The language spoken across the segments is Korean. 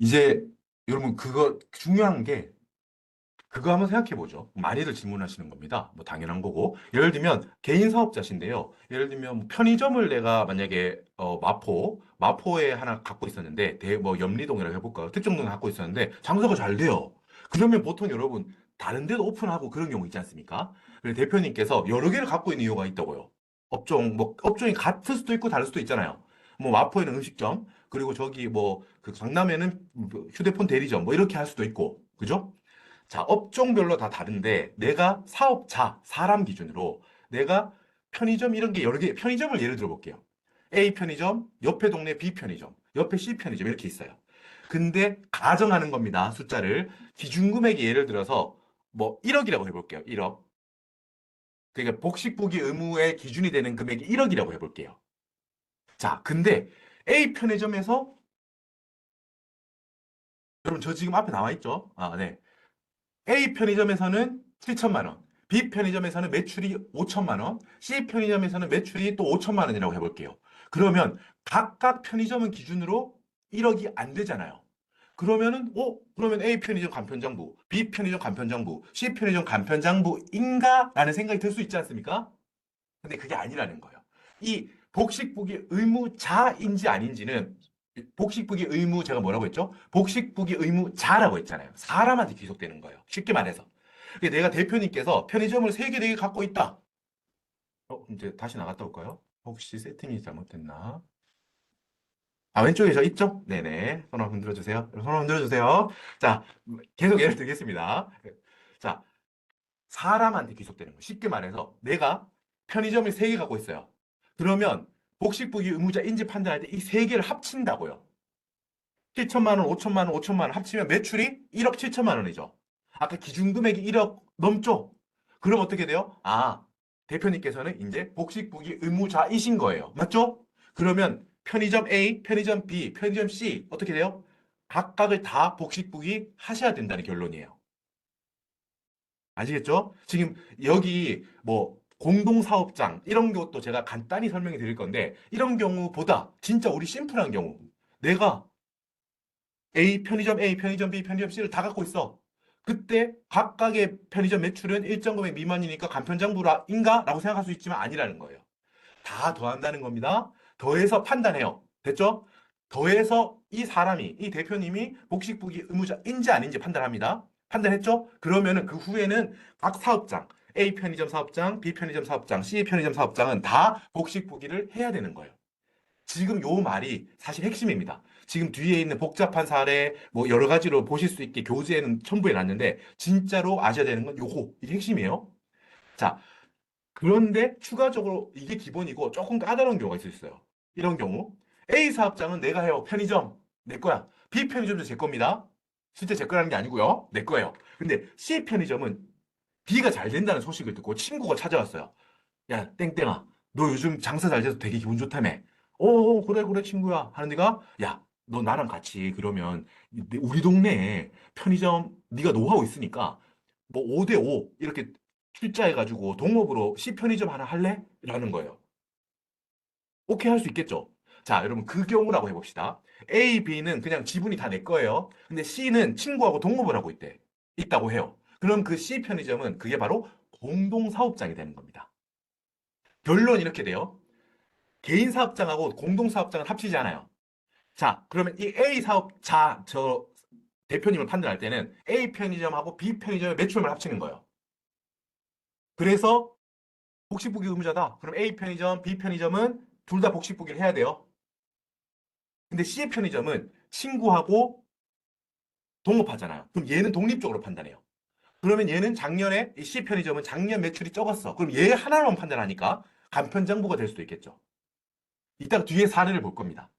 이제 여러분 그거 중요한 게 그거 한번 생각해 보죠. 많이들 질문하시는 겁니다. 뭐 당연한 거고. 예를 들면 개인 사업자신데요. 예를 들면 뭐 편의점을 내가 만약에 마포에 하나 갖고 있었는데 뭐 염리동이라고 해볼까요? 특정동에 갖고 있었는데 장사가 잘 돼요. 그러면 보통 여러분 다른 데도 오픈하고 그런 경우 있지 않습니까? 그래서 대표님께서 여러 개를 갖고 있는 이유가 있다고요. 업종이 같을 수도 있고 다를 수도 있잖아요. 뭐 마포에는 음식점, 그리고 저기 뭐 그 강남에는 뭐 휴대폰 대리점 뭐 이렇게 할 수도 있고, 그죠? 자, 업종별로 다 다른데 내가 사업자, 사람 기준으로 내가 편의점 이런 게 여러 개, 편의점을 예를 들어 볼게요. A 편의점, 옆에 동네 B 편의점, 옆에 C 편의점 이렇게 있어요. 근데 가정하는 겁니다. 숫자를. 기준 금액이 예를 들어서 뭐 1억이라고 해볼게요. 1억. 그러니까 복식부기 의무의 기준이 되는 금액이 1억이라고 해볼게요. 자, 근데 A 편의점에서 여러분 저 지금 앞에 나와 있죠? 아, 네. A 편의점에서는 7천만 원, B 편의점에서는 매출이 5천만 원, C 편의점에서는 매출이 또 5천만 원이라고 해볼게요. 그러면 각각 편의점은 기준으로 1억이 안 되잖아요. 그러면 A 편의점 간편장부, B 편의점 간편장부, C 편의점 간편장부인가? 라는 생각이 들 수 있지 않습니까? 근데 그게 아니라는 거예요. 이 복식부기 의무자인지 아닌지는 복식부기 의무 제가 뭐라고 했죠? 복식부기 의무자라고 했잖아요. 사람한테 귀속되는 거예요. 쉽게 말해서. 내가 대표님께서 편의점을 3개, 4개 갖고 있다. 이제 다시 나갔다 올까요? 혹시 세팅이 잘못됐나? 아, 왼쪽에 저 있죠? 네네. 손 한번 흔들어 주세요. 손 한번 흔들어 주세요. 자, 계속 예를 들겠습니다. 자, 사람한테 귀속되는 거예요. 쉽게 말해서 내가 편의점을 3개 갖고 있어요. 그러면 복식부기 의무자 인지 판단할 때 이 3개를 합친다고요. 7천만 원, 5천만 원, 5천만 원 합치면 매출이 1억 7천만 원이죠. 아까 기준 금액이 1억 넘죠? 그럼 어떻게 돼요? 아, 대표님께서는 이제 복식부기 의무자이신 거예요. 맞죠? 그러면 편의점 A, 편의점 B, 편의점 C 어떻게 돼요? 각각을 다 복식부기 하셔야 된다는 결론이에요. 아시겠죠? 지금 여기 뭐 공동사업장 이런 것도 제가 간단히 설명해 드릴 건데 이런 경우보다 진짜 우리 심플한 경우 내가 A, 편의점 B, 편의점 C를 다 갖고 있어. 그때 각각의 편의점 매출은 일정 금액 미만이니까 간편장부인가? 라고 생각할 수 있지만 아니라는 거예요. 다 더한다는 겁니다. 더해서 판단해요. 됐죠? 더해서 이 대표님이 복식부기 의무자인지 아닌지 판단합니다. 판단했죠? 그러면은 그 후에는 각 사업장, A 편의점 사업장, B 편의점 사업장, C 편의점 사업장은 다 복식부기를 해야 되는 거예요. 지금 요 말이 사실 핵심입니다. 지금 뒤에 있는 복잡한 사례, 뭐 여러 가지로 보실 수 있게 교재에는 첨부해 놨는데, 진짜로 아셔야 되는 건 요거, 이게 핵심이에요. 자, 그런데 추가적으로 이게 기본이고 조금 까다로운 경우가 있을 수 있어요. 이런 경우 A 사업장은 내가 해요. 편의점 내 거야. B 편의점도 제 겁니다. 실제 제 거라는 게 아니고요. 내 거예요. 근데 C 편의점은 B가 잘 된다는 소식을 듣고 친구가 찾아왔어요. 야, 땡땡아, 너 요즘 장사 잘 돼서 되게 기분 좋다며. 그래, 그래, 친구야. 하는 데가, 야, 너 나랑 같이 그러면 우리 동네에 편의점 네가 노하우 있으니까 뭐 5대5 이렇게 출자해가지고 동업으로 C 편의점 하나 할래? 라는 거예요. 오케이 할 수 있겠죠? 자, 여러분 그 경우라고 해봅시다. A, B는 그냥 지분이 다 내 거예요. 근데 C는 친구하고 동업을 하고 있다고 해요. 그럼 그 C 편의점은 그게 바로 공동사업장이 되는 겁니다. 결론 이렇게 돼요. 개인 사업장하고 공동 사업장을 합치지 않아요. 자, 그러면 이 A 사업자, 대표님을 판단할 때는 A 편의점하고 B 편의점의 매출만 합치는 거예요. 그래서 복식부기 의무자다. 그럼 A 편의점, B 편의점은 둘 다 복식부기를 해야 돼요. 근데 C 편의점은 친구하고 동업하잖아요. 그럼 얘는 독립적으로 판단해요. 그러면 얘는 작년에 이 C 편의점은 작년 매출이 적었어. 그럼 얘 하나로만 판단하니까 간편정보가 될 수도 있겠죠. 이따가 뒤에 사례를 볼 겁니다.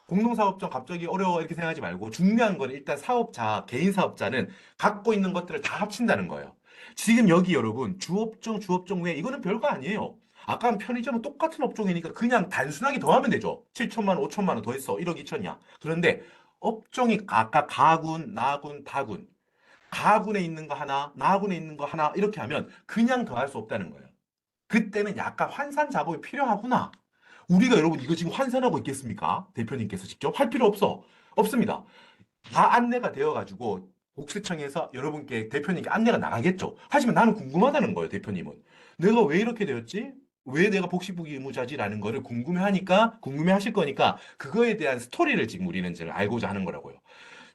공동사업장 갑자기 어려워 이렇게 생각하지 말고 중요한 건 일단 사업자, 개인 사업자는 갖고 있는 것들을 다 합친다는 거예요. 지금 여기 여러분 주업종, 주업종 외에 이거는 별거 아니에요. 아까 편의점은 똑같은 업종이니까 그냥 단순하게 더하면 되죠. 7천만 원, 5천만 원 더했어. 1억 2천이야. 그런데 업종이 아까 가군, 나군, 다군. 가군에 있는 거 하나, 나군에 있는 거 하나 이렇게 하면 그냥 더할 수 없다는 거예요. 그때는 약간 환산 작업이 필요하구나. 우리가 여러분 이거 지금 환산하고 있겠습니까? 대표님께서 직접 할 필요 없어. 없습니다. 다 안내가 되어가지고 복지청에서 여러분께 대표님께 안내가 나가겠죠. 하지만 나는 궁금하다는 거예요, 대표님은. 내가 왜 이렇게 되었지? 왜 내가 복식부기 의무자지라는 거를 궁금해하실 거니까 그거에 대한 스토리를 지금 우리는 이제 알고자 하는 거라고요.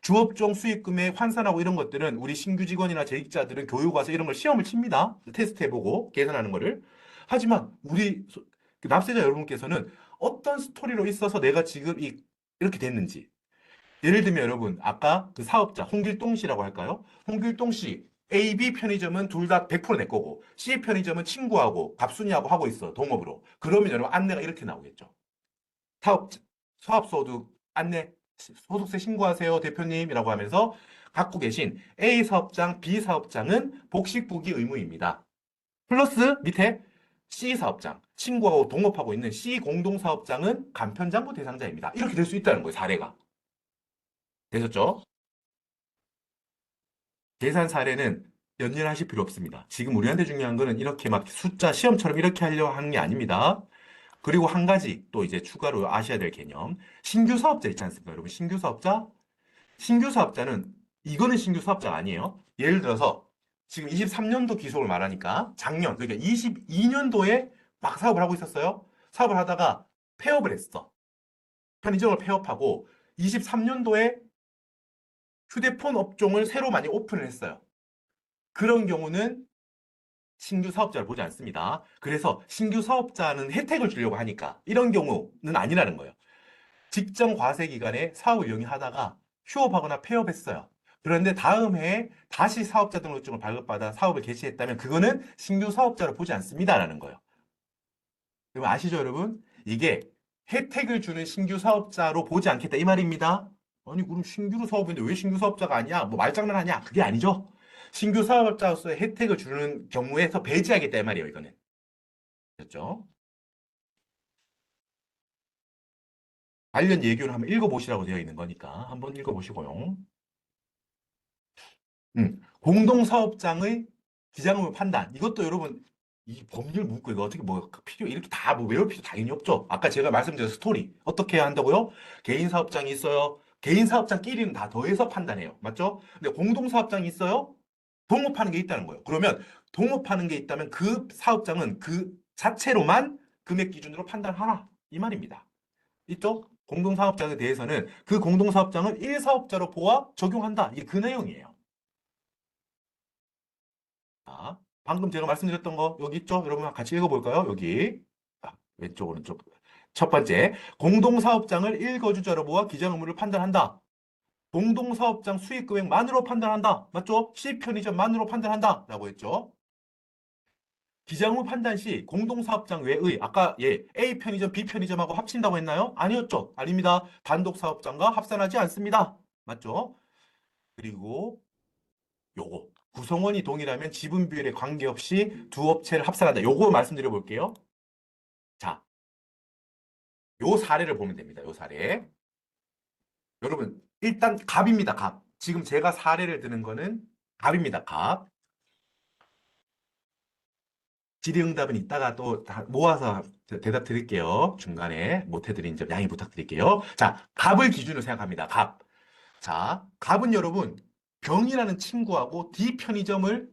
주업종 수익금액 환산하고 이런 것들은 우리 신규 직원이나 재직자들은 교육 와서 이런 걸 시험을 칩니다. 테스트 해보고 계산하는 거를. 하지만 우리 그 납세자 여러분께서는 어떤 스토리로 있어서 내가 지금 이렇게 됐는지. 예를 들면 여러분 아까 그 사업자 홍길동 씨라고 할까요? 홍길동 씨 A, B 편의점은 둘 다 100%내 거고 C 편의점은 친구하고 갑순이하고 하고 있어 동업으로. 그러면 여러분 안내가 이렇게 나오겠죠. 사업 사업소득 안내 소득세 신고하세요 대표님이라고 하면서 갖고 계신 A 사업장, B 사업장은 복식부기 의무입니다. 플러스 밑에 C 사업장, 친구하고 동업하고 있는 C 공동사업장은 간편장부 대상자입니다. 이렇게 될 수 있다는 거예요, 사례가. 되셨죠? 계산 사례는 연연하실 필요 없습니다. 지금 우리한테 중요한 거는 이렇게 막 숫자 시험처럼 이렇게 하려고 하는 게 아닙니다. 그리고 한 가지 또 이제 추가로 아셔야 될 개념. 신규 사업자 있지 않습니까? 여러분, 신규 사업자? 신규 사업자는 이거는 신규 사업자가 아니에요. 예를 들어서 지금 23년도 기속을 말하니까 작년, 그러니까 22년도에 막 사업을 하고 있었어요. 사업을 하다가 폐업을 했어. 편의점을 폐업하고 23년도에 휴대폰 업종을 새로 많이 오픈을 했어요. 그런 경우는 신규 사업자를 보지 않습니다. 그래서 신규 사업자는 혜택을 주려고 하니까 이런 경우는 아니라는 거예요. 직전 과세 기간에 사업을 영위하다가 휴업하거나 폐업했어요. 그런데 다음 해에 다시 사업자 등록증을 발급받아 사업을 개시했다면 그거는 신규 사업자로 보지 않습니다라는 거예요. 여러분 아시죠, 여러분? 이게 혜택을 주는 신규 사업자로 보지 않겠다 이 말입니다. 아니 그럼 신규 사업인데 왜 신규 사업자가 아니야? 뭐 말장난하냐? 그게 아니죠. 신규 사업자로서의 혜택을 주는 경우에서 배제하겠다 이 말이에요, 이거는. 됐죠? 관련 예규를 한번 읽어보시라고 되어 있는 거니까 한번 읽어보시고요. 공동사업장의 기장의무 판단. 이것도 여러분, 이 법률 문구 이거 어떻게 뭐 필요, 이렇게 다 뭐 외울 필요 당연히 없죠. 아까 제가 말씀드린 스토리. 어떻게 해야 한다고요? 개인 사업장이 있어요. 개인 사업장끼리는 다 더해서 판단해요. 맞죠? 근데 공동사업장이 있어요. 동업하는 게 있다는 거예요. 그러면 동업하는 게 있다면 그 사업장은 그 자체로만 금액 기준으로 판단하라. 이 말입니다. 이쪽 공동사업장에 대해서는 그 공동사업장을 1사업자로 보아 적용한다. 이게 그 내용이에요. 자, 방금 제가 말씀드렸던 거 여기 있죠? 여러분 같이 읽어볼까요? 여기. 왼쪽, 오른쪽. 첫 번째, 공동사업장을 1거주자로 보아 기장 의무를 판단한다. 공동사업장 수익금액만으로 판단한다. 맞죠? C 편의점만으로 판단한다. 라고 했죠. 기장의무 판단 시 공동사업장 외의 아까 A 편의점, B 편의점하고 합친다고 했나요? 아니었죠? 아닙니다. 단독 사업장과 합산하지 않습니다. 맞죠? 그리고 요거 구성원이 동일하면 지분 비율에 관계없이 두 업체를 합산한다. 요거 말씀드려 볼게요. 자, 요 사례를 보면 됩니다. 요 사례. 여러분, 일단 갑입니다. 갑. 지금 제가 사례를 드는 거는 갑입니다. 갑. 질의응답은 이따가 또 다 모아서 대답 드릴게요. 중간에 못 해드린 점 양해 부탁드릴게요. 자, 갑을 기준으로 생각합니다. 갑. 자, 갑은 여러분 병이라는 친구하고 D 편의점을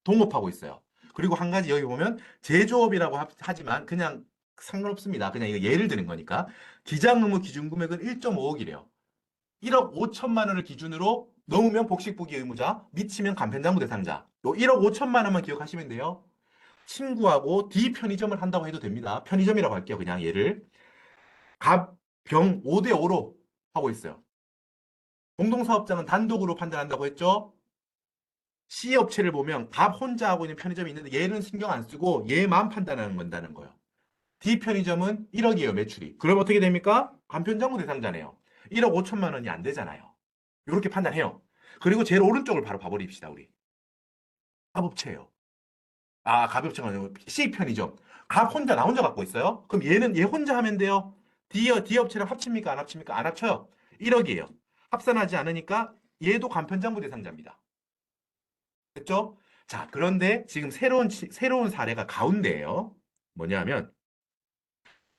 동업하고 있어요. 그리고 한 가지 여기 보면 제조업이라고 하지만 그냥 상관없습니다. 그냥 이거 예를 드는 거니까 기장 의무 기준 금액은 1.5억이래요. 1억 5천만 원을 기준으로 넘으면 복식부기 의무자, 미치면 간편장부 대상자. 요 1억 5천만 원만 기억하시면 돼요. 친구하고 D 편의점을 한다고 해도 됩니다. 편의점이라고 할게요. 그냥 얘를. 갑, 병 5대5로 하고 있어요. 공동사업장은 단독으로 판단한다고 했죠? C 업체를 보면 갑 혼자 하고 있는 편의점이 있는데 얘는 신경 안 쓰고 얘만 판단하는 건다는 거예요. D 편의점은 1억이에요, 매출이. 그럼 어떻게 됩니까? 간편장부 대상자네요. 1억 5천만 원이 안 되잖아요. 이렇게 판단해요. 그리고 제일 오른쪽을 바로 봐버립시다, 우리. 갑업체예요. 아, 갑업체가 아니고 C 편의점. 갑 혼자, 나 혼자 갖고 있어요? 그럼 얘는 얘 혼자 하면 돼요. D 업체랑 합칩니까? 안 합칩니까? 안 합쳐요. 1억이에요. 합산하지 않으니까 얘도 간편장부 대상자입니다. 됐죠? 자, 그런데 지금 새로운 사례가 가운데예요. 뭐냐면,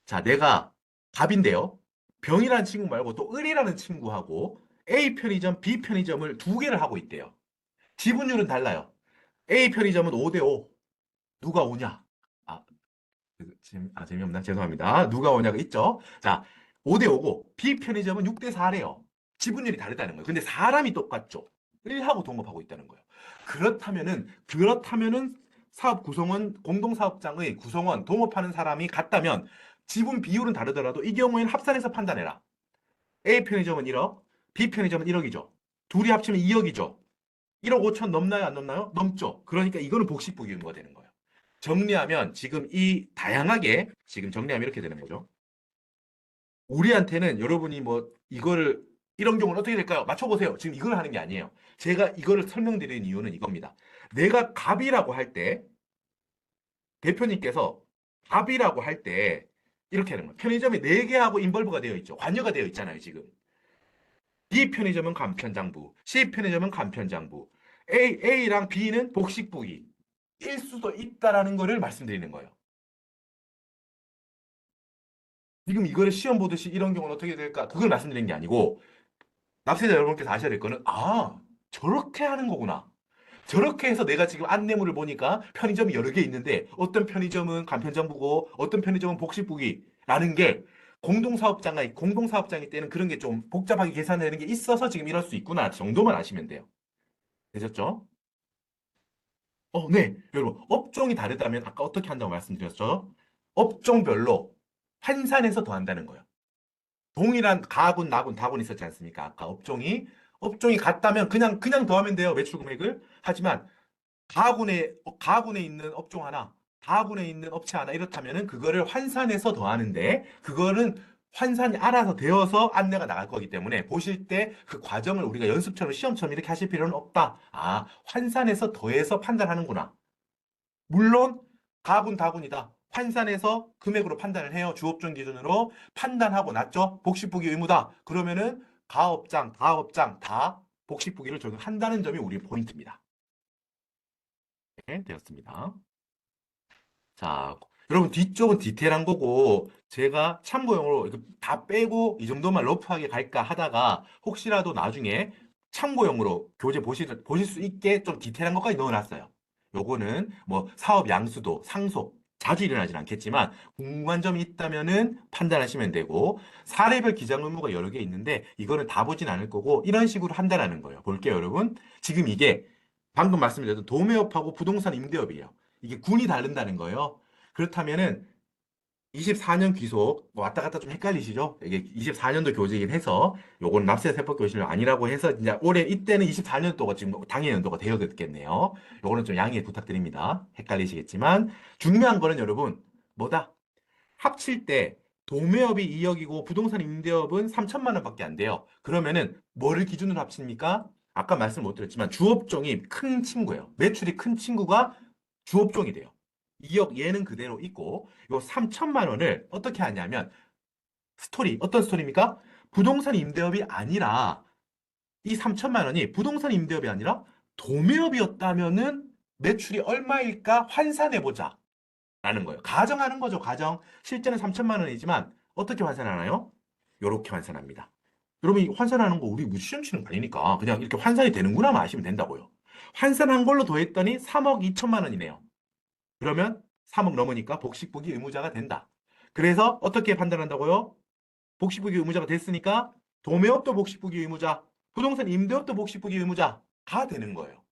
자, 내가 갑인데요. 병이라는 친구 말고 또 을이라는 친구하고 A 편의점, B 편의점을 두 개를 하고 있대요. 지분율은 달라요. A 편의점은 5대5. 누가 오냐? 아, 재미없나? 죄송합니다. 누가 오냐가 있죠? 자, 5대5고, B 편의점은 6대4래요. 지분율이 다르다는 거예요. 근데 사람이 똑같죠? 1하고 동업하고 있다는 거예요. 그렇다면은 사업 구성원, 공동사업장의 구성원, 동업하는 사람이 같다면 지분 비율은 다르더라도 이 경우에는 합산해서 판단해라. A 편의점은 1억, B 편의점은 1억이죠. 둘이 합치면 2억이죠. 1억 5천 넘나요? 안 넘나요? 넘죠. 그러니까 이거는 복식부기 의무가 되는 거예요. 정리하면 지금 이 다양하게 지금 정리하면 이렇게 되는 거죠. 우리한테는 여러분이 뭐 이거를 이런 경우는 어떻게 될까요? 맞춰보세요. 지금 이걸 하는 게 아니에요. 제가 이거를 설명드리는 이유는 이겁니다. 내가 갑이라고 할 때 대표님께서 갑이라고 할 때 이렇게 하는 거예요. 편의점이 4개하고 인벌브가 되어 있죠. 관여가 되어 있잖아요, 지금. B 편의점은 간편장부, C 편의점은 간편장부, A랑 B는 복식부기. 일 수도 있다라는 거를 말씀드리는 거예요. 지금 이거를 시험 보듯이 이런 경우는 어떻게 될까? 그걸 말씀드리는 게 아니고 납세자 여러분께서 아셔야 될 거는 저렇게 하는 거구나. 저렇게 해서 내가 지금 안내물을 보니까 편의점이 여러 개 있는데 어떤 편의점은 간편장부고 어떤 편의점은 복식부기라는 게 공동사업장이 때는 그런 게 좀 복잡하게 계산되는 게 있어서 지금 이럴 수 있구나 정도만 아시면 돼요. 되셨죠? 네. 여러분, 업종이 다르다면 아까 어떻게 한다고 말씀드렸죠? 업종별로 환산해서 더한다는 거예요. 동일한 가군, 나군, 다군 있었지 않습니까? 아까 업종이 같다면 그냥 더하면 돼요. 매출 금액을. 하지만 가군에 있는 업종 하나, 다군에 있는 업체 하나 이렇다면은 그거를 환산해서 더하는데 그거는 환산이 알아서 되어서 안내가 나갈 거기 때문에 보실 때 그 과정을 우리가 연습처럼 시험처럼 이렇게 하실 필요는 없다. 환산해서 더해서 판단하는구나. 물론 가군, 다군이다. 환산해서 금액으로 판단을 해요. 주업종 기준으로 판단하고 났죠. 복식부기 의무다. 그러면은 가업장, 다업장 다 복식부기를 적용한다는 점이 우리 포인트입니다. 네, 되었습니다. 자, 여러분 뒤쪽은 디테일한 거고 제가 참고용으로 이거 다 빼고 이 정도만 러프하게 갈까 하다가 혹시라도 나중에 참고용으로 교재 보실 수 있게 좀 디테일한 것까지 넣어놨어요. 요거는 뭐 사업 양수도, 상속 자주 일어나진 않겠지만 궁금한 점이 있다면은 판단하시면 되고 사례별 기장 의무가 여러 개 있는데 이거는 다 보진 않을 거고 이런 식으로 한다라는 거예요. 볼게요, 여러분. 지금 이게 방금 말씀드렸던 도매업하고 부동산 임대업이에요. 이게 군이 다른다는 거예요. 그렇다면은 24년 귀속 뭐 왔다 갔다 좀 헷갈리시죠? 이게 24년도 교재이긴 해서 요건 납세 세법 교실 아니라고 해서 이제 올해 이때는 24년도가 지금 당해 연도가 되어겠네요. 요거는 좀 양해 부탁드립니다. 헷갈리시겠지만 중요한 거는 여러분 뭐다? 합칠 때 도매업이 2억이고 부동산 임대업은 3천만 원밖에 안 돼요. 그러면은 뭐를 기준으로 합칩니까? 아까 말씀 못 드렸지만 주업종이 큰 친구예요. 매출이 큰 친구가 주업종이 돼요. 2억 얘는 그대로 있고 요 3천만 원을 어떻게 하냐면 어떤 스토리입니까? 부동산 임대업이 아니라 이 3천만 원이 부동산 임대업이 아니라 도매업이었다면은 매출이 얼마일까 환산해 보자. 라는 거예요. 가정하는 거죠, 가정. 실제는 3천만 원이지만 어떻게 환산하나요? 요렇게 환산합니다. 여러분, 이 환산하는 거 우리 시험 치는 거 아니니까 그냥 이렇게 환산이 되는구나만 아시면 된다고요. 환산한 걸로 더했더니 3억 2천만 원이네요. 그러면 3억 넘으니까 복식부기 의무자가 된다. 그래서 어떻게 판단한다고요? 복식부기 의무자가 됐으니까 도매업도 복식부기 의무자, 부동산 임대업도 복식부기 의무자가 되는 거예요.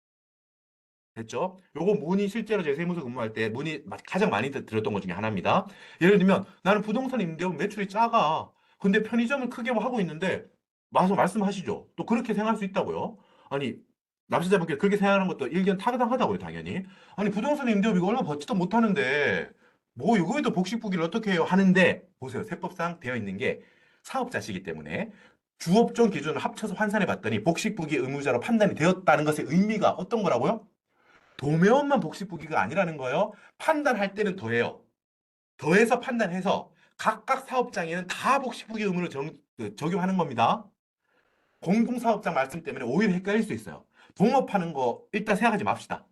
됐죠? 요거 문의 실제로 제 세무서 근무할 때 문의 가장 많이 들었던 것 중에 하나입니다. 예를 들면 나는 부동산 임대업 매출이 작아. 근데 편의점을 크게 하고 있는데 와서 말씀하시죠. 또 그렇게 생각할 수 있다고요. 아니 납세자분께 그렇게 생각하는 것도 일견 타당하다고요, 당연히. 아니 부동산 임대업 이거 얼마 받지도 못하는데 뭐 이거에도 복식부기를 어떻게 해요? 하는데 보세요. 세법상 되어 있는 게 사업자시기 때문에 주업종 기준을 합쳐서 환산해 봤더니 복식부기 의무자로 판단이 되었다는 것의 의미가 어떤 거라고요? 도매업만 복식부기가 아니라는 거예요. 판단할 때는 더해요. 더해서 판단해서 각각 사업장에는 다 복식부기 의무를 적용하는 겁니다. 공동사업장 말씀 때문에 오히려 헷갈릴 수 있어요. 동업하는 거 일단 생각하지 맙시다.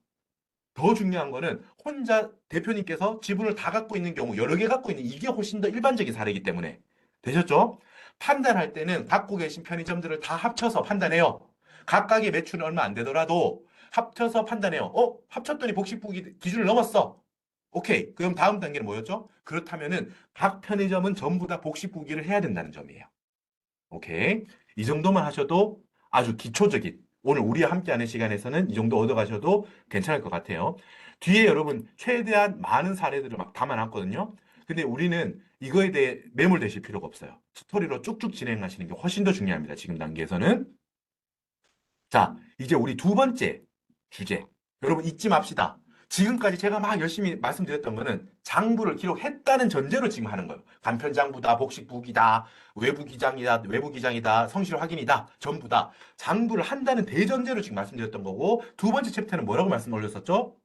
더 중요한 거는 혼자 대표님께서 지분을 다 갖고 있는 경우 여러 개 갖고 있는 이게 훨씬 더 일반적인 사례이기 때문에 되셨죠? 판단할 때는 갖고 계신 편의점들을 다 합쳐서 판단해요. 각각의 매출은 얼마 안 되더라도 합쳐서 판단해요. 합쳤더니 복식부기 기준을 넘었어. 오케이. 그럼 다음 단계는 뭐였죠? 그렇다면은 각 편의점은 전부 다 복식부기를 해야 된다는 점이에요. 오케이. 이 정도만 하셔도 아주 기초적인, 오늘 우리와 함께하는 시간에서는 이 정도 얻어가셔도 괜찮을 것 같아요. 뒤에 여러분 최대한 많은 사례들을 막 담아놨거든요. 근데 우리는 이거에 대해 매몰되실 필요가 없어요. 스토리로 쭉쭉 진행하시는 게 훨씬 더 중요합니다. 지금 단계에서는. 자, 이제 우리 두 번째 주제. 여러분 잊지 맙시다. 지금까지 제가 막 열심히 말씀드렸던 거는 장부를 기록했다는 전제로 지금 하는 거예요. 간편장부다, 복식부기다, 외부기장이다, 외부기장이다, 성실 확인이다, 전부 다 장부를 한다는 대전제로 지금 말씀드렸던 거고, 두 번째 챕터는 뭐라고 말씀 올렸었죠?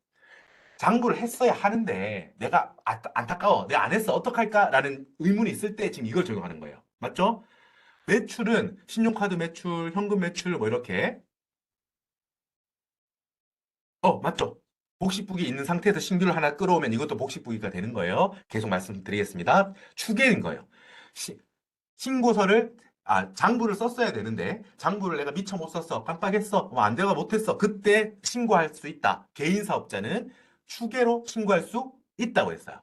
장부를 했어야 하는데 내가 안타까워, 내가 안 했어, 어떡할까라는 의문이 있을 때 지금 이걸 적용하는 거예요. 맞죠? 매출은 신용카드 매출, 현금 매출 뭐 이렇게 맞죠. 복식북이 있는 상태에서 신규를 하나 끌어오면 이것도 복식북이가 되는 거예요. 계속 말씀드리겠습니다. 추계인 거예요. 시- 신고서를 장부를 썼어야 되는데 장부를 내가 미처 못 썼어. 깜빡했어. 안 돼가 못했어. 그때 신고할 수 있다. 개인 사업자는 추계로 신고할 수 있다고 했어요.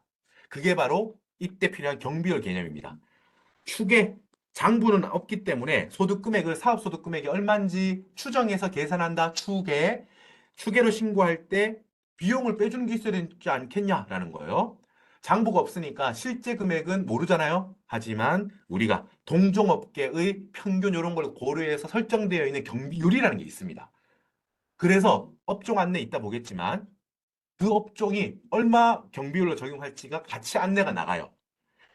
그게 바로 이때 필요한 경비율 개념입니다. 추계 장부는 없기 때문에 소득 금액을 사업 소득 금액이 얼마인지 추정해서 계산한다. 추계로 신고할 때 비용을 빼주는 게 있어야 되지 않겠냐라는 거예요. 장부가 없으니까 실제 금액은 모르잖아요. 하지만 우리가 동종업계의 평균 이런 걸 고려해서 설정되어 있는 경비율이라는 게 있습니다. 그래서 업종 안내 이따 보겠지만 그 업종이 얼마 경비율로 적용할지가 같이 안내가 나가요.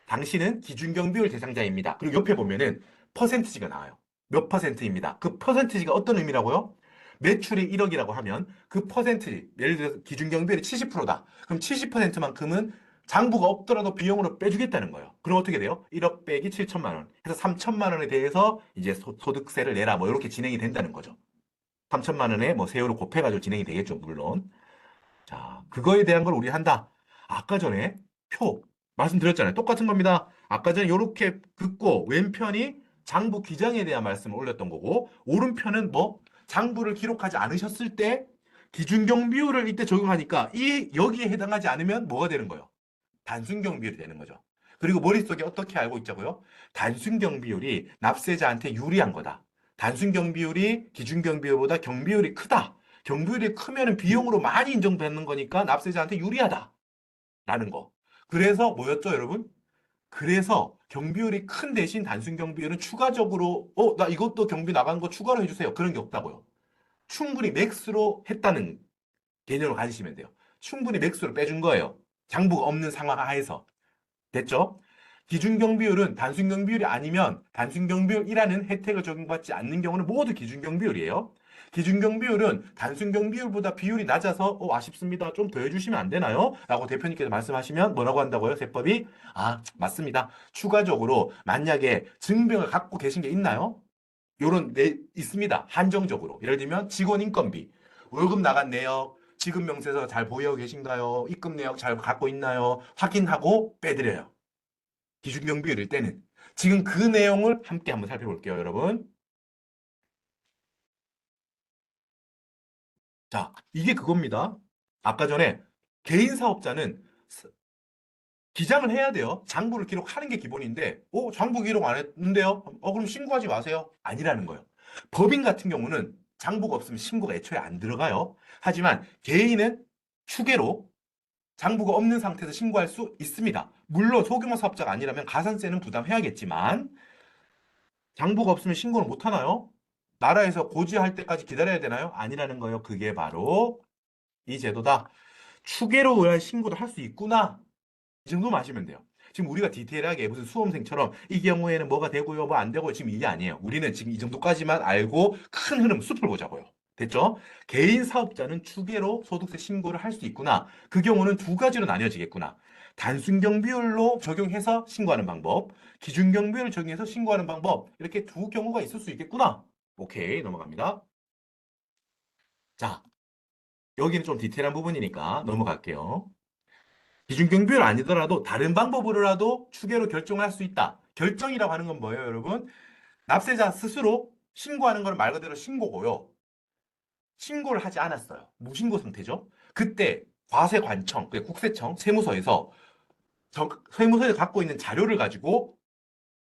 당신은 기준경비율 대상자입니다. 그리고 옆에 보면은 퍼센티지가 나와요. 몇 퍼센트입니다. 그 퍼센티지가 어떤 의미라고요? 매출이 1억이라고 하면 그 퍼센티지, 예를 들어서 기준경비율이 70%다. 그럼 70%만큼은 장부가 없더라도 비용으로 빼주겠다는 거예요. 그럼 어떻게 돼요? 1억 빼기 7천만 원. 해서 3천만 원에 대해서 이제 소득세를 내라. 뭐 이렇게 진행이 된다는 거죠. 3천만 원에 뭐 세율을 곱해가지고 진행이 되겠죠, 물론. 자, 그거에 대한 걸 우리 한다. 아까 전에 표 말씀드렸잖아요. 똑같은 겁니다. 아까 전에 이렇게 긋고 왼편이 장부 기장에 대한 말씀을 올렸던 거고 오른편은 뭐 장부를 기록하지 않으셨을 때 기준경 비율을 이때 적용하니까 이 여기에 해당하지 않으면 뭐가 되는 거예요? 단순경 비율이 되는 거죠. 그리고 머릿속에 어떻게 알고 있자고요? 단순경 비율이 납세자한테 유리한 거다. 단순경 비율이 기준경 비율보다 경비율이 크다. 경비율이 크면 비용으로 많이 인정받는 거니까 납세자한테 유리하다. 라는 거. 그래서 뭐였죠, 여러분? 그래서 경비율이 큰 대신 단순 경비율은 추가적으로 나 이것도 경비 나간 거 추가로 해주세요. 그런 게 없다고요. 충분히 맥스로 했다는 개념을 가지시면 돼요. 충분히 맥스로 빼준 거예요. 장부가 없는 상황 하에서. 됐죠? 기준경비율은 단순경비율이 아니면 단순경비율이라는 혜택을 적용받지 않는 경우는 모두 기준경비율이에요. 기준경비율은 단순경비율보다 비율이 낮아서 아쉽습니다. 좀 더 해주시면 안 되나요? 라고 대표님께서 말씀하시면 뭐라고 한다고요? 세법이? 맞습니다. 추가적으로 만약에 증빙을 갖고 계신 게 있나요? 요런 있습니다. 한정적으로. 예를 들면 직원 인건비, 월급 나간 내역, 지급 명세서 잘 보유하고 계신가요? 입금 내역 잘 갖고 있나요? 확인하고 빼드려요. 기준경비율일 때는. 지금 그 내용을 함께 한번 살펴볼게요, 여러분. 자, 이게 그겁니다. 아까 전에 개인 사업자는 기장을 해야 돼요. 장부를 기록하는 게 기본인데, 장부 기록 안 했는데요? 그럼 신고하지 마세요. 아니라는 거예요. 법인 같은 경우는 장부가 없으면 신고가 애초에 안 들어가요. 하지만 개인은 추계로 장부가 없는 상태에서 신고할 수 있습니다. 물론 소규모 사업자가 아니라면 가산세는 부담해야겠지만, 장부가 없으면 신고를 못 하나요? 나라에서 고지할 때까지 기다려야 되나요? 아니라는 거예요. 그게 바로 이 제도다. 추계로 의한 신고도 할 수 있구나. 이 정도만 아시면 돼요. 지금 우리가 디테일하게 무슨 수험생처럼 이 경우에는 뭐가 되고요, 뭐 안 되고요. 지금 이게 아니에요. 우리는 지금 이 정도까지만 알고 큰 흐름 숲을 보자고요. 됐죠? 개인 사업자는 추계로 소득세 신고를 할 수 있구나. 그 경우는 두 가지로 나뉘어지겠구나. 단순경비율로 적용해서 신고하는 방법, 기준경비율을 적용해서 신고하는 방법. 이렇게 두 경우가 있을 수 있겠구나. 오케이, 넘어갑니다. 자, 여기는 좀 디테일한 부분이니까 넘어갈게요. 기준경비율 아니더라도 다른 방법으로라도 추계로 결정할 수 있다. 결정이라고 하는 건 뭐예요, 여러분? 납세자 스스로 신고하는 건 말 그대로 신고고요. 신고를 하지 않았어요. 무신고 상태죠. 그때 과세관청, 국세청, 세무서에서 세무서에 갖고 있는 자료를 가지고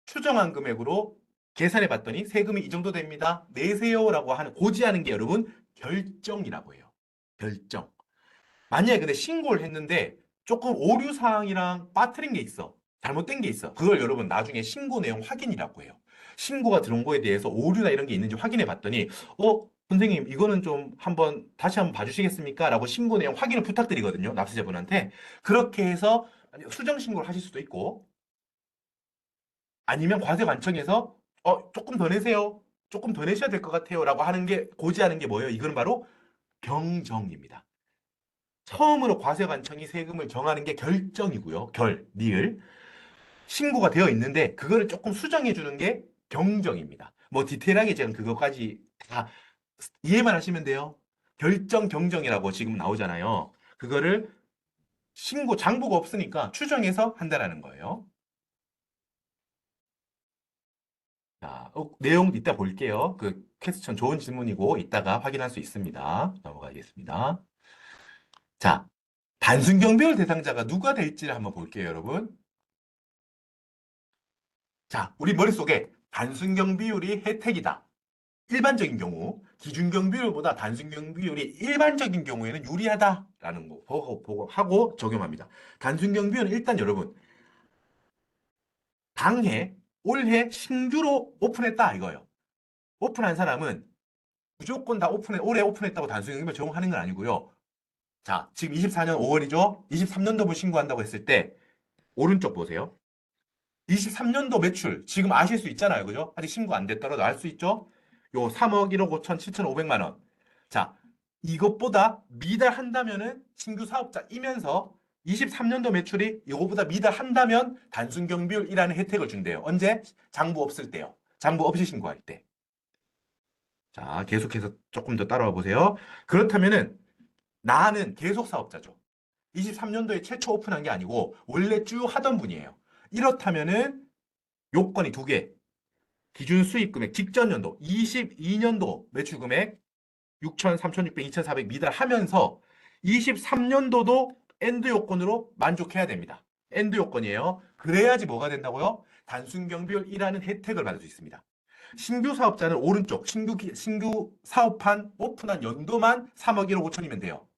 추정한 금액으로 계산해 봤더니 세금이 이 정도 됩니다. 내세요라고 하는 고지하는 게 여러분 결정이라고 해요. 결정. 만약에 근데 신고를 했는데 조금 오류 사항이랑 빠뜨린 게 있어. 잘못된 게 있어. 그걸 여러분 나중에 신고 내용 확인이라고 해요. 신고가 들어온 거에 대해서 오류나 이런 게 있는지 확인해 봤더니 선생님 이거는 좀 다시 한번 봐주시겠습니까? 라고 신고 내용 확인을 부탁드리거든요. 납세자분한테. 그렇게 해서 수정 신고를 하실 수도 있고 아니면 과세관청에서 조금 더 내세요. 조금 더 내셔야 될 것 같아요. 라고 하는 게 고지하는 게 뭐예요? 이거는 바로 경정입니다. 처음으로 과세관청이 세금을 정하는 게 결정이고요. 니을. 신고가 되어 있는데 그거를 조금 수정해 주는 게 경정입니다. 뭐 디테일하게 제가 그것까지 다 이해만 하시면 돼요. 결정, 경정이라고 지금 나오잖아요. 그거를 장부가 없으니까 추정해서 한다라는 거예요. 자, 내용 이따 볼게요. 그 퀘스천 좋은 질문이고 이따가 확인할 수 있습니다. 넘어가겠습니다. 자, 단순경비율 대상자가 누가 될지를 한번 볼게요, 여러분. 자, 우리 머릿속에 단순경비율이 혜택이다. 일반적인 경우, 기준경비율보다 단순경비율이 일반적인 경우에는 유리하다라는 거 보고 하고 적용합니다. 단순경비율은 일단 여러분, 당해, 올해 신규로 오픈했다 이거예요. 오픈한 사람은 무조건 다 올해 오픈했다고 단순경비율 적용하는 건 아니고요. 자, 지금 24년 5월이죠? 23년도분 신고한다고 했을 때, 오른쪽 보세요. 23년도 매출, 지금 아실 수 있잖아요. 그죠? 아직 신고 안 됐더라도 알 수 있죠? 요 3억 1억 5천 7천 5백만 원. 자, 이것보다 미달한다면은 신규 사업자이면서 23년도 매출이 이거보다 미달한다면 단순 경비율이라는 혜택을 준대요. 언제? 장부 없을 때요. 장부 없이 신고할 때. 자, 계속해서 조금 더 따라와 보세요. 그렇다면은 나는 계속 사업자죠. 23년도에 최초 오픈한 게 아니고 원래 쭉 하던 분이에요. 이렇다면은 요건이 두 개. 기준 수익 금액 직전 연도 22년도 매출 금액 6천, 3,600, 2,400 미달하면서 23년도도 엔드 요건으로 만족해야 됩니다. 엔드 요건이에요. 그래야지 뭐가 된다고요? 단순 경비율이라는 혜택을 받을 수 있습니다. 신규 사업자는 오른쪽 신규 사업한 오픈한 연도만 3억 1억 5천이면 돼요.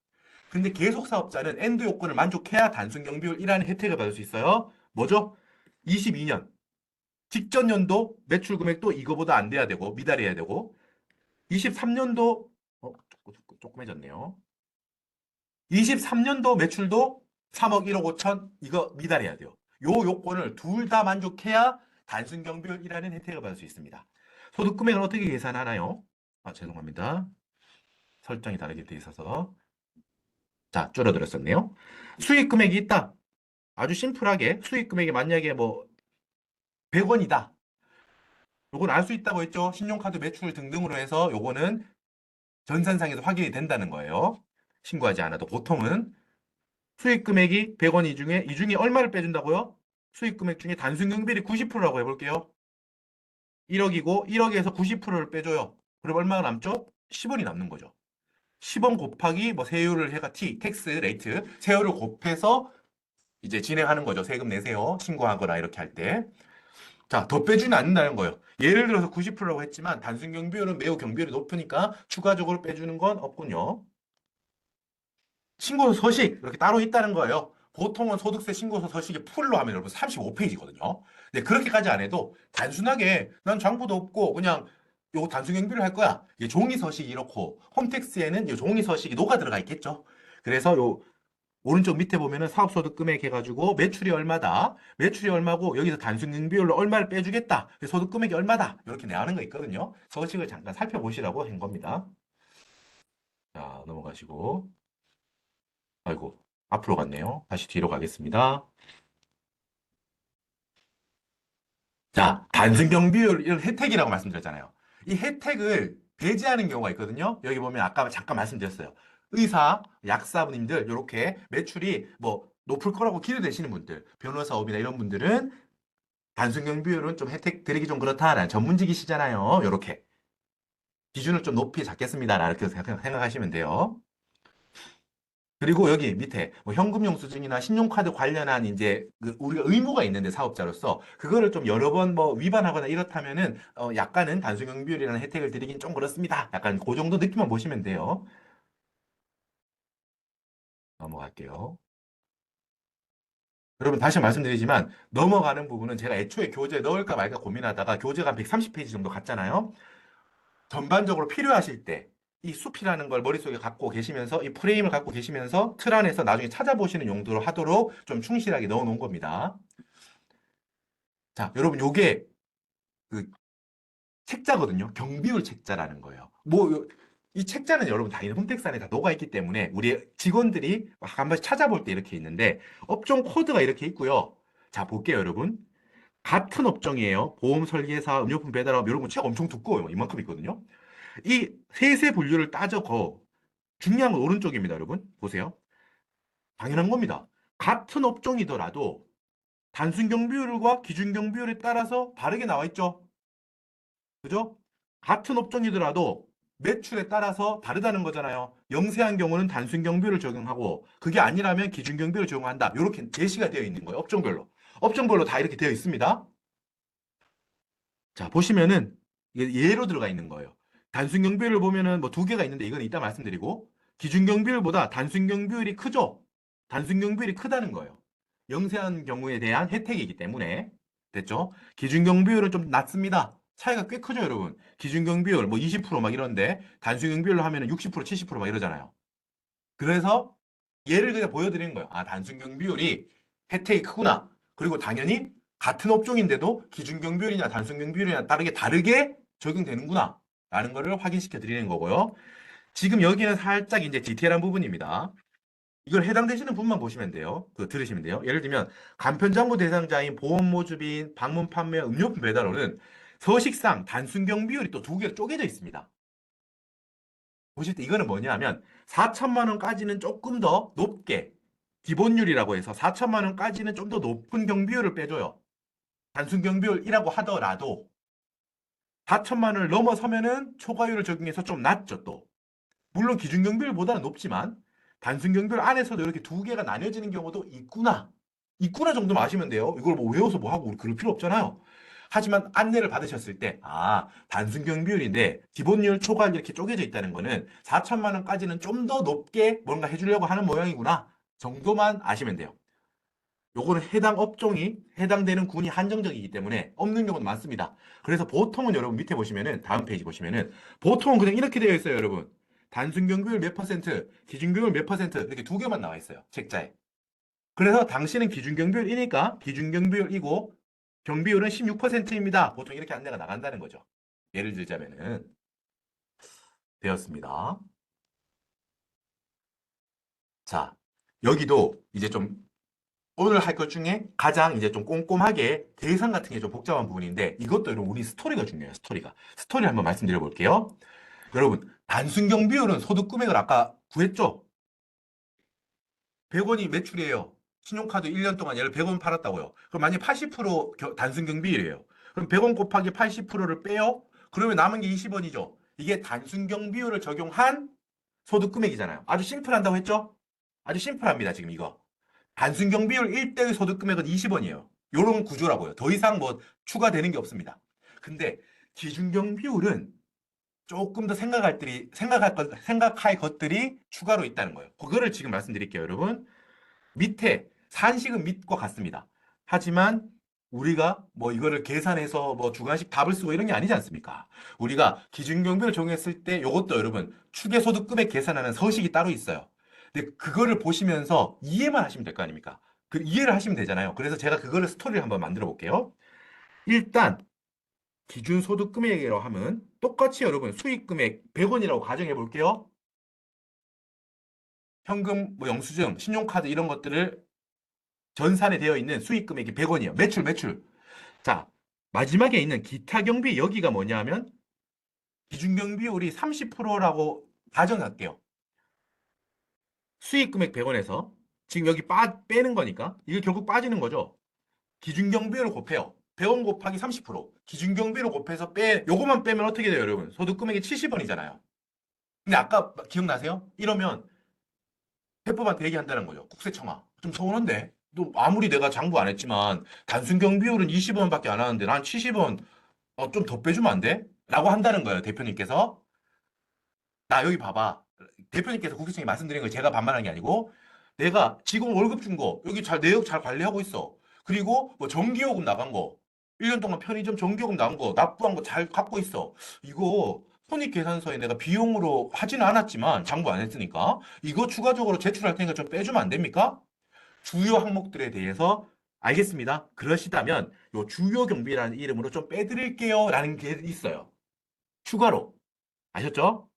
근데 계속 사업자는 엔드 요건을 만족해야 단순 경비율이라는 혜택을 받을 수 있어요. 뭐죠? 22년 직전 연도 매출 금액도 이거보다 안 돼야 되고 미달해야 되고 23년도 조금해졌네요. 23년도 매출도 3억 1억 5천 이거 미달해야 돼요. 요 요건을 둘 다 만족해야 단순 경비율이라는 혜택을 받을 수 있습니다. 소득 금액을 어떻게 계산하나요? 죄송합니다. 설정이 다르게 돼 있어서 자 줄어들었었네요. 수익 금액이 있다. 아주 심플하게 수익 금액이 만약에 뭐 100원이다. 요건 알 수 있다고 했죠. 신용카드 매출 등등으로 해서 요거는 전산상에서 확인이 된다는 거예요. 신고하지 않아도 보통은 수익 금액이 100원 이 중에 얼마를 빼준다고요? 수익 금액 중에 단순 경비율이 90%라고 해볼게요. 1억이고 1억에서 90%를 빼줘요. 그럼 얼마가 남죠? 10원이 남는 거죠. 10원 곱하기 뭐 세율을 해가 텍스 레이트 세율을 곱해서 이제 진행하는 거죠. 세금 내세요. 신고하거나 이렇게 할 때. 자, 더 빼주면 안 된다는 거예요. 예를 들어서 90%라고 했지만 단순 경비율은 매우 경비율이 높으니까 추가적으로 빼주는 건 없군요. 신고서 서식 이렇게 따로 있다는 거예요. 보통은 소득세 신고서 서식이 풀로 하면 여러분 35페이지거든요. 근데 그렇게까지 안 해도 단순하게 난 장부도 없고 그냥 요 단순 경비를 할 거야. 이게 종이 서식이 이렇고 홈택스에는 이 종이 서식이 녹아 들어가 있겠죠. 그래서 요 오른쪽 밑에 보면은 사업소득 금액 해가지고 매출이 얼마다, 매출이 얼마고 여기서 단순 경비율로 얼마를 빼주겠다, 소득 금액이 얼마다 이렇게 내는 거 있거든요. 서식을 잠깐 살펴보시라고 한 겁니다. 자 넘어가시고 아이고 앞으로 갔네요. 다시 뒤로 가겠습니다. 자 단순 경비율 이런 혜택이라고 말씀드렸잖아요. 이 혜택을 배제하는 경우가 있거든요. 여기 보면 아까 잠깐 말씀드렸어요. 의사, 약사님들 이렇게 매출이 뭐 높을 거라고 기대되시는 분들, 변호사업이나 이런 분들은 단순 경비율은 좀 혜택 드리기 좀 그렇다. 전문직이시잖아요. 요렇게. 기준을 좀 높이 잡겠습니다. 이렇게 생각하시면 돼요. 그리고 여기 밑에 뭐 현금 영수증이나 신용카드 관련한 이제 우리가 의무가 있는데 사업자로서 그거를 좀 여러 번 뭐 위반하거나 이렇다면은 약간은 단순경비율이라는 혜택을 드리긴 좀 그렇습니다. 약간 그 정도 느낌만 보시면 돼요. 넘어갈게요. 여러분 다시 말씀드리지만 넘어가는 부분은 제가 애초에 교재에 넣을까 말까 고민하다가 교재가 한 130페이지 정도 갔잖아요. 전반적으로 필요하실 때 이 숲이라는 걸 머릿속에 갖고 계시면서 이 프레임을 갖고 계시면서 틀 안에서 나중에 찾아보시는 용도로 하도록 좀 충실하게 넣어 놓은 겁니다. 자, 여러분 요게 그 책자거든요. 경비율 책자라는 거예요. 이 책자는 여러분 다 홈택산에 다 녹아 있기 때문에 우리 직원들이 한 번씩 찾아볼 때 이렇게 있는데 업종 코드가 이렇게 있고요. 자, 볼게요, 여러분. 같은 업종이에요. 보험 설계사, 음료품 배달업 이런 거 책 엄청 두꺼워요. 이만큼 있거든요. 이 세세 분류를 따져고 중요한 건 오른쪽입니다, 여러분. 보세요. 당연한 겁니다. 같은 업종이더라도 단순 경비율과 기준 경비율에 따라서 다르게 나와 있죠. 그죠? 같은 업종이더라도 매출에 따라서 다르다는 거잖아요. 영세한 경우는 단순 경비율을 적용하고 그게 아니라면 기준 경비율을 적용한다. 이렇게 제시가 되어 있는 거예요. 업종별로. 업종별로 다 이렇게 되어 있습니다. 자, 보시면은 이게 예로 들어가 있는 거예요. 단순 경비율을 보면은 뭐 두 개가 있는데 이건 이따 말씀드리고 기준 경비율보다 단순 경비율이 크죠? 단순 경비율이 크다는 거예요. 영세한 경우에 대한 혜택이기 때문에 됐죠? 기준 경비율은 좀 낮습니다. 차이가 꽤 크죠, 여러분? 기준 경비율 뭐 20%막 이런데 단순 경비율로 하면은 60%, 70%막 이러잖아요. 그래서 예를 그냥 보여드리는 거예요. 아, 단순 경비율이 혜택이 크구나. 그리고 당연히 같은 업종인데도 기준 경비율이냐 단순 경비율이냐 다르게 적용되는구나. 라는 거를 확인시켜 드리는 거고요. 지금 여기는 살짝 이제 디테일한 부분입니다. 이걸 해당되시는 분만 보시면 돼요. 들으시면 돼요. 예를 들면 간편장부 대상자인 보험 모집인 방문 판매 음료품 배달원은 서식상 단순 경비율이 또 두 개로 쪼개져 있습니다. 보실 때 이거는 뭐냐면 4천만 원까지는 조금 더 높게 기본율이라고 해서 4천만 원까지는 좀 더 높은 경비율을 빼줘요. 단순 경비율이라고 하더라도 4천만 원을 넘어서면은 초과율을 적용해서 좀 낮죠 또. 물론 기준 경비율보다는 높지만 단순 경비율 안에서도 이렇게 두 개가 나뉘어지는 경우도 있구나. 있구나 정도만 아시면 돼요. 이걸 뭐 외워서 뭐 하고 그럴 필요 없잖아요. 하지만 안내를 받으셨을 때, 아, 단순 경비율인데 기본율 초과율 이렇게 쪼개져 있다는 거는 4천만 원까지는 좀 더 높게 뭔가 해주려고 하는 모양이구나 정도만 아시면 돼요. 요거는 해당 업종이 해당되는 군이 한정적이기 때문에 없는 경우도 많습니다. 그래서 보통은 여러분 밑에 보시면은 다음 페이지 보시면은 보통은 그냥 이렇게 되어 있어요, 여러분. 단순 경비율 몇 퍼센트, 기준 경비율 몇 퍼센트 이렇게 두 개만 나와 있어요, 책자에. 그래서 당신은 기준 경비율이니까 기준 경비율이고 경비율은 16%입니다. 보통 이렇게 안내가 나간다는 거죠. 예를 들자면은 되었습니다. 자, 여기도 이제 좀 오늘 할 것 중에 가장 이제 좀 꼼꼼하게 계산 같은 게 좀 복잡한 부분인데 이것도 여러분 우리 스토리가 중요해요. 스토리가. 스토리 한번 말씀드려 볼게요. 여러분 단순 경비율은 소득 금액을 아까 구했죠? 100원이 매출이에요. 신용카드 1년 동안 예를 100원 팔았다고요. 그럼 만약 80% 단순 경비율이에요. 그럼 100원 곱하기 80%를 빼요. 그러면 남은 게 20원이죠. 이게 단순 경비율을 적용한 소득 금액이잖아요. 아주 심플한다고 했죠? 아주 심플합니다. 지금 이거. 단순 경비율 1대의 소득 금액은 20원이에요. 요런 구조라고요. 더 이상 뭐 추가되는 게 없습니다. 근데 기준 경비율은 조금 더 생각할 것들이 추가로 있다는 거예요. 그거를 지금 말씀드릴게요, 여러분. 밑에 산식은 밑과 같습니다. 하지만 우리가 뭐 이거를 계산해서 뭐 주관식 답을 쓰고 이런 게 아니지 않습니까? 우리가 기준경비를 정했을 때 이것도 여러분 추계소득금액 계산하는 서식이 따로 있어요. 근데 그거를 보시면서 이해만 하시면 될 거 아닙니까? 그 이해를 하시면 되잖아요. 그래서 제가 그거를 스토리를 한번 만들어 볼게요. 일단 기준소득금액이라고 하면 똑같이 여러분 수익금액 100원이라고 가정해 볼게요. 현금, 뭐 영수증, 신용카드 이런 것들을 전산에 되어 있는 수익 금액이 100원이에요. 매출, 매출. 자, 마지막에 있는 기타 경비 여기가 뭐냐 하면 기준 경비율이 30%라고 가정할게요. 수익 금액 100원에서 지금 여기 빼는 거니까 이게 결국 빠지는 거죠. 기준 경비율을 곱해요. 100원 곱하기 30%. 기준경비로 곱해서 요거만 빼면 어떻게 돼요, 여러분? 소득 금액이 70원이잖아요. 근데 아까 기억나세요? 이러면 세법한테 얘기한다는 거죠. 국세청아. 좀 서운한데? 또 아무리 내가 장부 안 했지만 단순 경비율은 20원밖에 안 하는데 난 70원 좀 더 빼주면 안 돼? 라고 한다는 거예요, 대표님께서. 나 여기 봐봐. 대표님께서 국세청에 말씀드린 거 제가 반말한 게 아니고 내가 직원 월급 준 거 여기 잘 내역 잘 관리하고 있어. 그리고 뭐 전기요금 나간 거 1년 동안 편의점 전기요금 나간 거 납부한 거 잘 갖고 있어. 이거 손익계산서에 내가 비용으로 하지는 않았지만 장부 안 했으니까 이거 추가적으로 제출할 테니까 좀 빼주면 안 됩니까? 주요 항목들에 대해서 알겠습니다. 그러시다면 요 주요 경비라는 이름으로 좀 빼드릴게요 라는 게 있어요. 추가로. 아셨죠?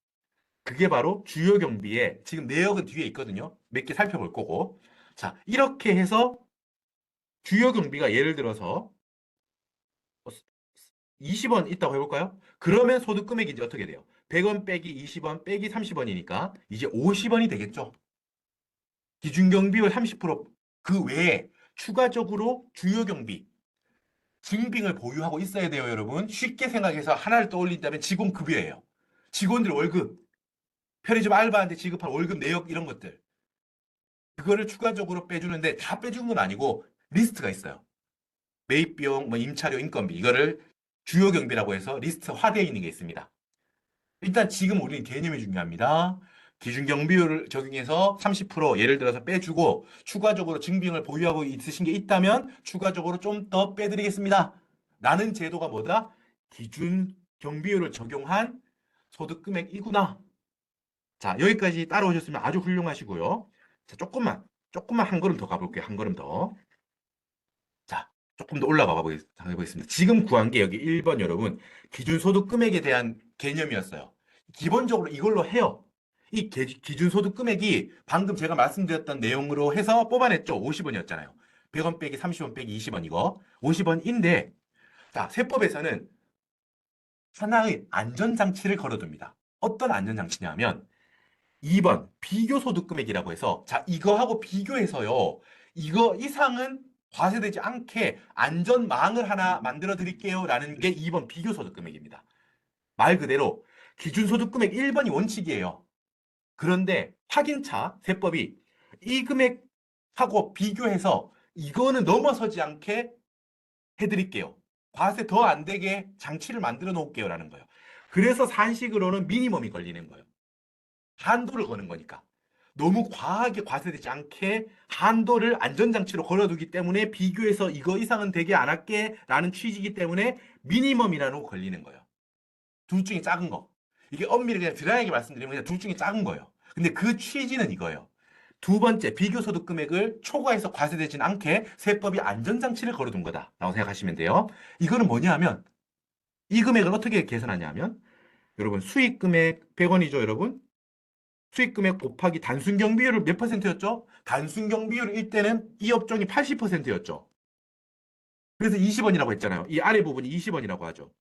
그게 바로 주요 경비에 지금 내역은 뒤에 있거든요. 몇 개 살펴볼 거고. 자, 이렇게 해서 주요 경비가 예를 들어서 20원 있다고 해볼까요? 그러면 소득 금액이 이제 어떻게 돼요? 100원 빼기 20원 빼기 30원이니까 이제 50원이 되겠죠. 기준 경비율 30%그 외에 추가적으로 주요 경비 증빙을 보유하고 있어야 돼요, 여러분. 쉽게 생각해서 하나를 떠올린다면 직원 급여예요. 직원들 월급, 편의점 알바한테 지급한 월급 내역 이런 것들. 그거를 추가적으로 빼주는데 다 빼주는 건 아니고 리스트가 있어요. 매입 비용, 뭐 임차료, 인건비 이거를 주요 경비라고 해서 리스트화되어 있는 게 있습니다. 일단 지금 우리는 개념이 중요합니다. 기준 경비율을 적용해서 30% 예를 들어서 빼주고 추가적으로 증빙을 보유하고 있으신 게 있다면 추가적으로 좀 더 빼드리겠습니다. 라는 제도가 뭐다? 기준 경비율을 적용한 소득 금액이구나. 자, 여기까지 따라오셨으면 아주 훌륭하시고요. 자, 조금만 한 걸음 더 가볼게요. 한 걸음 더. 자, 조금 더 올라가 보겠습니다. 지금 구한 게 여기 1번 여러분, 기준소득 금액에 대한 개념이었어요. 기본적으로 이걸로 해요. 이 기준소득 금액이 방금 제가 말씀드렸던 내용으로 해서 뽑아냈죠. 50원이었잖아요. 100원 빼기 30원 빼기 20원 이거. 50원인데, 자, 세법에서는 하나의 안전장치를 걸어둡니다. 어떤 안전장치냐면, 2번 비교소득 금액이라고 해서 자 이거하고 비교해서요. 이거 이상은 과세되지 않게 안전망을 하나 만들어 드릴게요 라는 게 2번 비교소득 금액입니다. 말 그대로 기준소득 금액 1번이 원칙이에요. 그런데 확인차 세법이 이 금액하고 비교해서 이거는 넘어서지 않게 해드릴게요. 과세 더 안 되게 장치를 만들어 놓을게요 라는 거예요. 그래서 산식으로는 미니멈이 걸리는 거예요. 한도를 거는 거니까. 너무 과하게 과세되지 않게 한도를 안전장치로 걸어두기 때문에 비교해서 이거 이상은 되게 안 할게 라는 취지이기 때문에 미니멈이라는 거 걸리는 거예요. 둘 중에 작은 거. 이게 엄밀히 그냥 드라이하게 말씀드리면 그냥 둘 중에 작은 거예요. 근데 그 취지는 이거예요. 두 번째, 비교소득 금액을 초과해서 과세되진 않게 세법이 안전장치를 걸어둔 거다라고 생각하시면 돼요. 이거는 뭐냐 하면 이 금액을 어떻게 계산하냐면 여러분 수익 금액 100원이죠, 여러분? 수익 금액 곱하기 단순 경비율을 몇 퍼센트였죠? 단순 경비율일 때는 이 업종이 80%였죠. 그래서 20원이라고 했잖아요. 이 아래 부분이 20원이라고 하죠.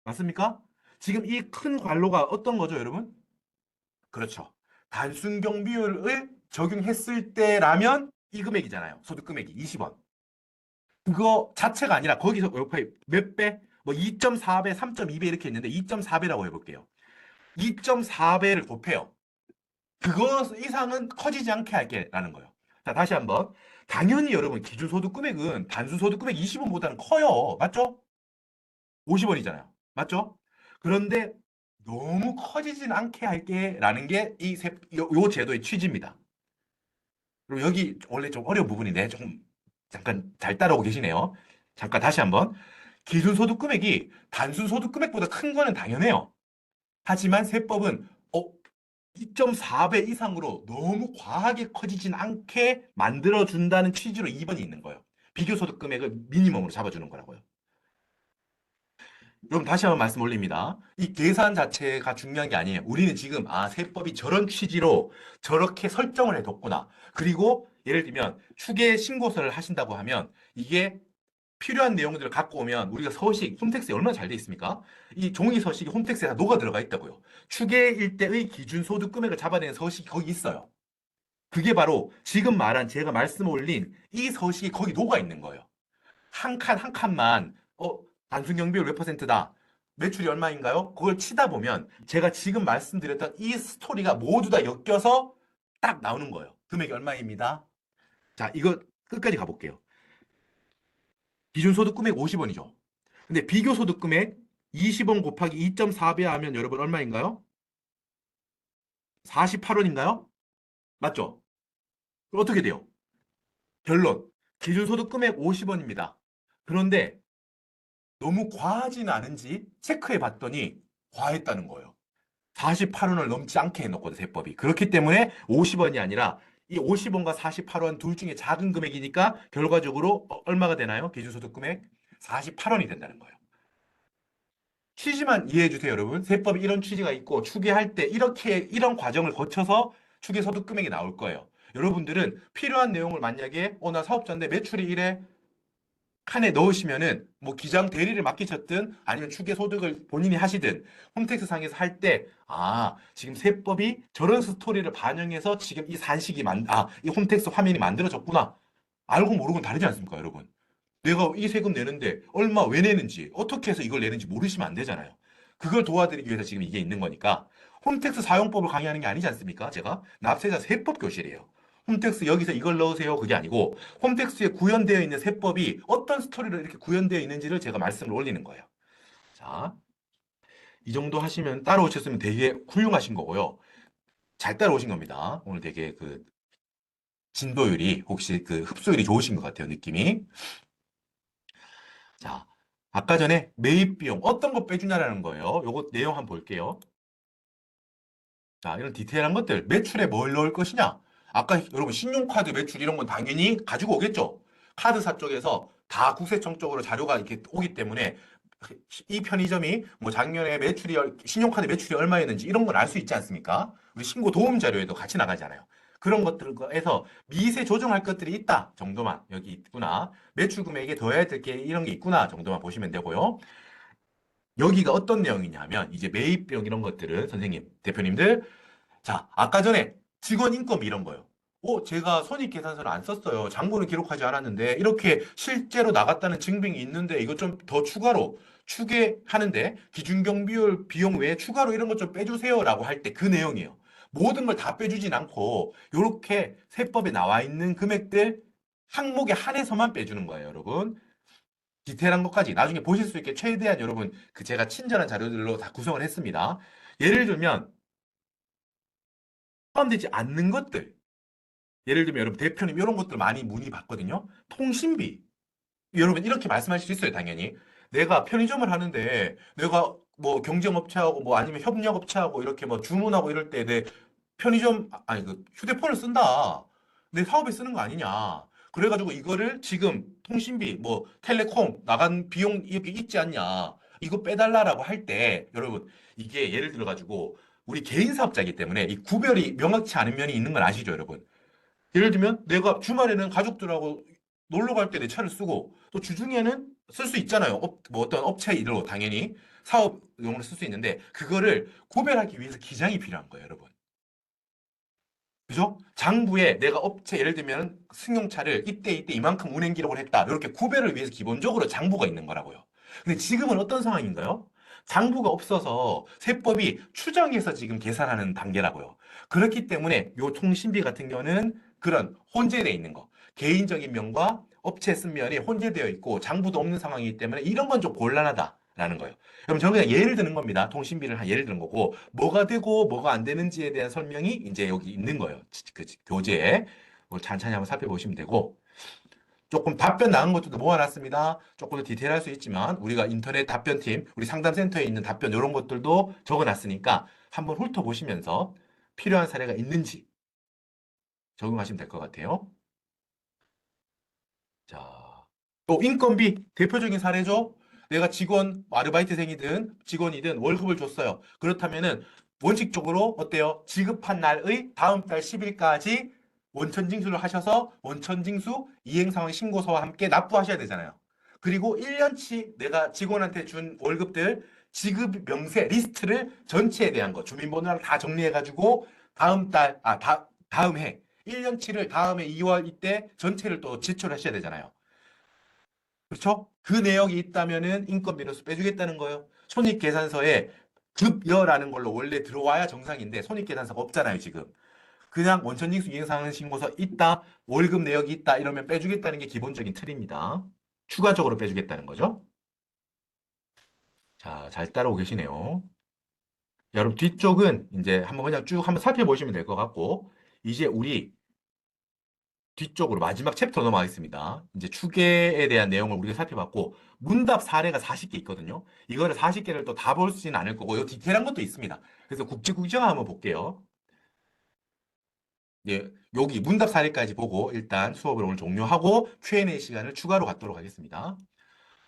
맞습니까? 지금 이 큰 관로가 어떤 거죠, 여러분? 그렇죠. 단순 경비율을 적용했을 때라면 이 금액이잖아요. 소득 금액이 20원. 그거 자체가 아니라 거기서 몇 배? 뭐 2.4배, 3.2배 이렇게 했는데 2.4배라고 해볼게요. 2.4배를 곱해요. 그거 이상은 커지지 않게 할게라는 거예요. 자, 다시 한번. 당연히 여러분 기준소득 금액은 단순소득 금액 20원보다는 커요. 맞죠? 50원이잖아요. 맞죠? 그런데 너무 커지진 않게 할게라는 게 요 제도의 취지입니다. 그리고 여기 원래 좀 어려운 부분인데 조금 잠깐 잘 따라오고 계시네요. 잠깐 다시 한번. 기준소득 금액이 단순소득 금액보다 큰 거는 당연해요. 하지만 세법은 2.4배 이상으로 너무 과하게 커지진 않게 만들어준다는 취지로 2번이 있는 거예요. 비교소득 금액을 미니멈으로 잡아주는 거라고요. 여러분 다시 한번 말씀 올립니다. 이 계산 자체가 중요한 게 아니에요. 우리는 지금 세법이 저런 취지로 저렇게 설정을 해뒀구나. 그리고 예를 들면 추계 신고서를 하신다고 하면 이게 필요한 내용들을 갖고 오면 우리가 서식, 홈택스에 얼마나 잘 돼 있습니까? 이 종이 서식이 홈택스에 다 녹아 들어가 있다고요. 추계일 때의 기준 소득 금액을 잡아내는 서식이 거기 있어요. 그게 바로 지금 말한 제가 말씀 올린 이 서식이 거기 녹아 있는 거예요. 한 칸 한 칸만 단순 경비율 몇 퍼센트다. 매출이 얼마인가요? 그걸 치다 보면 제가 지금 말씀드렸던 이 스토리가 모두 다 엮여서 딱 나오는 거예요. 금액이 얼마입니다. 자, 이거 끝까지 가볼게요. 기준소득 금액 50원이죠. 근데 비교소득 금액 20원 곱하기 2.4배 하면 여러분 얼마인가요? 48원인가요? 맞죠? 그럼 어떻게 돼요? 결론. 기준소득 금액 50원입니다. 그런데 너무 과하지는 않은지 체크해 봤더니 과했다는 거예요. 48원을 넘지 않게 해놓거든, 세법이. 그렇기 때문에 50원이 아니라 이 50원과 48원 둘 중에 작은 금액이니까 결과적으로 얼마가 되나요? 기준소득 금액? 48원이 된다는 거예요. 취지만 이해해 주세요, 여러분. 세법이 이런 취지가 있고 추계할 때 이렇게 이런 과정을 거쳐서 추계 소득 금액이 나올 거예요. 여러분들은 필요한 내용을 만약에 나 사업자인데 매출이 이래 칸에 넣으시면은 뭐 기장 대리를 맡기셨든 아니면 추계 소득을 본인이 하시든 홈택스 상에서 할 때 지금 세법이 저런 스토리를 반영해서 지금 이 산식이 이 홈택스 화면이 만들어졌구나. 알고 모르고는 다르지 않습니까, 여러분? 내가 이 세금 내는데 얼마 왜 내는지 어떻게 해서 이걸 내는지 모르시면 안 되잖아요. 그걸 도와드리기 위해서 지금 이게 있는 거니까 홈택스 사용법을 강의하는 게 아니지 않습니까? 제가 납세자 세법 교실이에요. 홈택스 여기서 이걸 넣으세요. 그게 아니고 홈택스에 구현되어 있는 세법이 어떤 스토리로 이렇게 구현되어 있는지를 제가 말씀을 올리는 거예요. 자, 이 정도 하시면 따라오셨으면 되게 훌륭하신 거고요. 잘 따라오신 겁니다. 오늘 되게 그 진도율이 혹시 그 흡수율이 좋으신 것 같아요. 느낌이. 자, 아까 전에 매입 비용 어떤 거 빼주냐라는 거예요. 요거 내용 한번 볼게요. 자, 이런 디테일한 것들 매출에 뭘 넣을 것이냐? 아까 여러분 신용카드 매출 이런 건 당연히 가지고 오겠죠. 카드사 쪽에서 다 국세청 쪽으로 자료가 이렇게 오기 때문에 이 편의점이 뭐 작년에 신용카드 매출이 얼마였는지 이런 걸 알 수 있지 않습니까? 우리 신고 도움 자료에도 같이 나가잖아요. 그런 것들에서 미세 조정할 것들이 있다 정도만 여기 있구나. 매출 금액에 더해야 될 게 이런 게 있구나 정도만 보시면 되고요. 여기가 어떤 내용이냐면 이제 매입 비용 이런 것들은 선생님, 대표님들 아까 전에 직원 인건비 이런 거요. 제가 손익계산서를 안 썼어요. 장부는 기록하지 않았는데 이렇게 실제로 나갔다는 증빙이 있는데 이거 좀 더 추가로 추계하는데 기준경비율 비용 외에 추가로 이런 것 좀 빼주세요라고 할 때 그 내용이에요. 모든 걸 다 빼주진 않고 이렇게 세법에 나와 있는 금액들 항목에 한해서만 빼주는 거예요, 여러분. 디테일한 것까지 나중에 보실 수 있게 최대한 여러분 제가 친절한 자료들로 다 구성을 했습니다. 예를 들면 포함되지 않는 것들. 예를 들면 여러분 대표님 이런 것들 많이 문의 받거든요. 통신비. 여러분 이렇게 말씀하실 수 있어요, 당연히. 내가 편의점을 하는데 내가 뭐 경쟁업체하고 뭐 아니면 협력업체하고 이렇게 뭐 주문하고 이럴 때 내 편의점 아니 그 휴대폰을 쓴다. 내 사업에 쓰는 거 아니냐. 그래가지고 이거를 지금 통신비 뭐 텔레콤 나간 비용 이렇게 있지 않냐. 이거 빼달라라고 할 때 여러분 이게 예를 들어 가지고 우리 개인 사업자이기 때문에 이 구별이 명확치 않은 면이 있는 건 아시죠, 여러분? 예를 들면 내가 주말에는 가족들하고 놀러 갈 때 내 차를 쓰고 또 주중에는 쓸 수 있잖아요. 뭐 어떤 업체 일로 당연히 사업용으로 쓸 수 있는데 그거를 구별하기 위해서 기장이 필요한 거예요, 여러분. 그죠? 장부에 내가 업체 예를 들면 승용차를 이때 이만큼 운행 기록을 했다. 이렇게 구별을 위해서 기본적으로 장부가 있는 거라고요. 근데 지금은 어떤 상황인가요? 장부가 없어서 세법이 추정해서 지금 계산하는 단계라고요. 그렇기 때문에 요 통신비 같은 경우는 그런 혼재되어 있는 거. 개인적인 면과 업체 쓴 면이 혼재되어 있고 장부도 없는 상황이기 때문에 이런 건 좀 곤란하다라는 거예요. 그럼 저는 그냥 예를 드는 겁니다. 통신비를 한 예를 드는 거고 뭐가 되고 뭐가 안 되는지에 대한 설명이 이제 여기 있는 거예요. 그 교재에 찬찬히 한번 살펴보시면 되고 조금 답변 나온 것들도 모아놨습니다. 조금 더 디테일할 수 있지만 우리가 인터넷 답변팀, 우리 상담센터에 있는 답변 이런 것들도 적어놨으니까 한번 훑어보시면서 필요한 사례가 있는지 적용하시면 될 것 같아요. 자, 또 인건비 대표적인 사례죠. 내가 직원, 아르바이트생이든 직원이든 월급을 줬어요. 그렇다면은 원칙적으로 어때요? 지급한 날의 다음 달 10일까지 원천 징수를 하셔서 원천 징수 이행 상황 신고서와 함께 납부하셔야 되잖아요. 그리고 1년치 내가 직원한테 준 월급들 지급 명세 리스트를 전체에 대한 거 주민번호랑 다 정리해 가지고 다음 해 1년치를 다음에 2월 이때 전체를 또 제출하셔야 되잖아요. 그렇죠? 그 내역이 있다면은 인건비 로서 빼주겠다는 거예요. 손익계산서에 급여라는 걸로 원래 들어와야 정상인데 손익계산서가 없잖아요, 지금. 그냥 원천징수 이행상환신고서 있다, 월급 내역이 있다 이러면 빼주겠다는 게 기본적인 틀입니다. 추가적으로 빼주겠다는 거죠. 자, 잘 따라오고 계시네요. 여러분 뒤쪽은 이제 한번 그냥 쭉 한번 살펴보시면 될 것 같고 이제 우리 뒤쪽으로 마지막 챕터 넘어가겠습니다. 이제 추계에 대한 내용을 우리가 살펴봤고 문답 사례가 40개 있거든요. 이거를 40개를 또 다 볼 수는 않을 거고 요 디테일한 것도 있습니다. 그래서 국제국정 한번 볼게요. 예, 여기 문답 사례까지 보고 일단 수업을 오늘 종료하고 Q&A 시간을 추가로 갖도록 하겠습니다.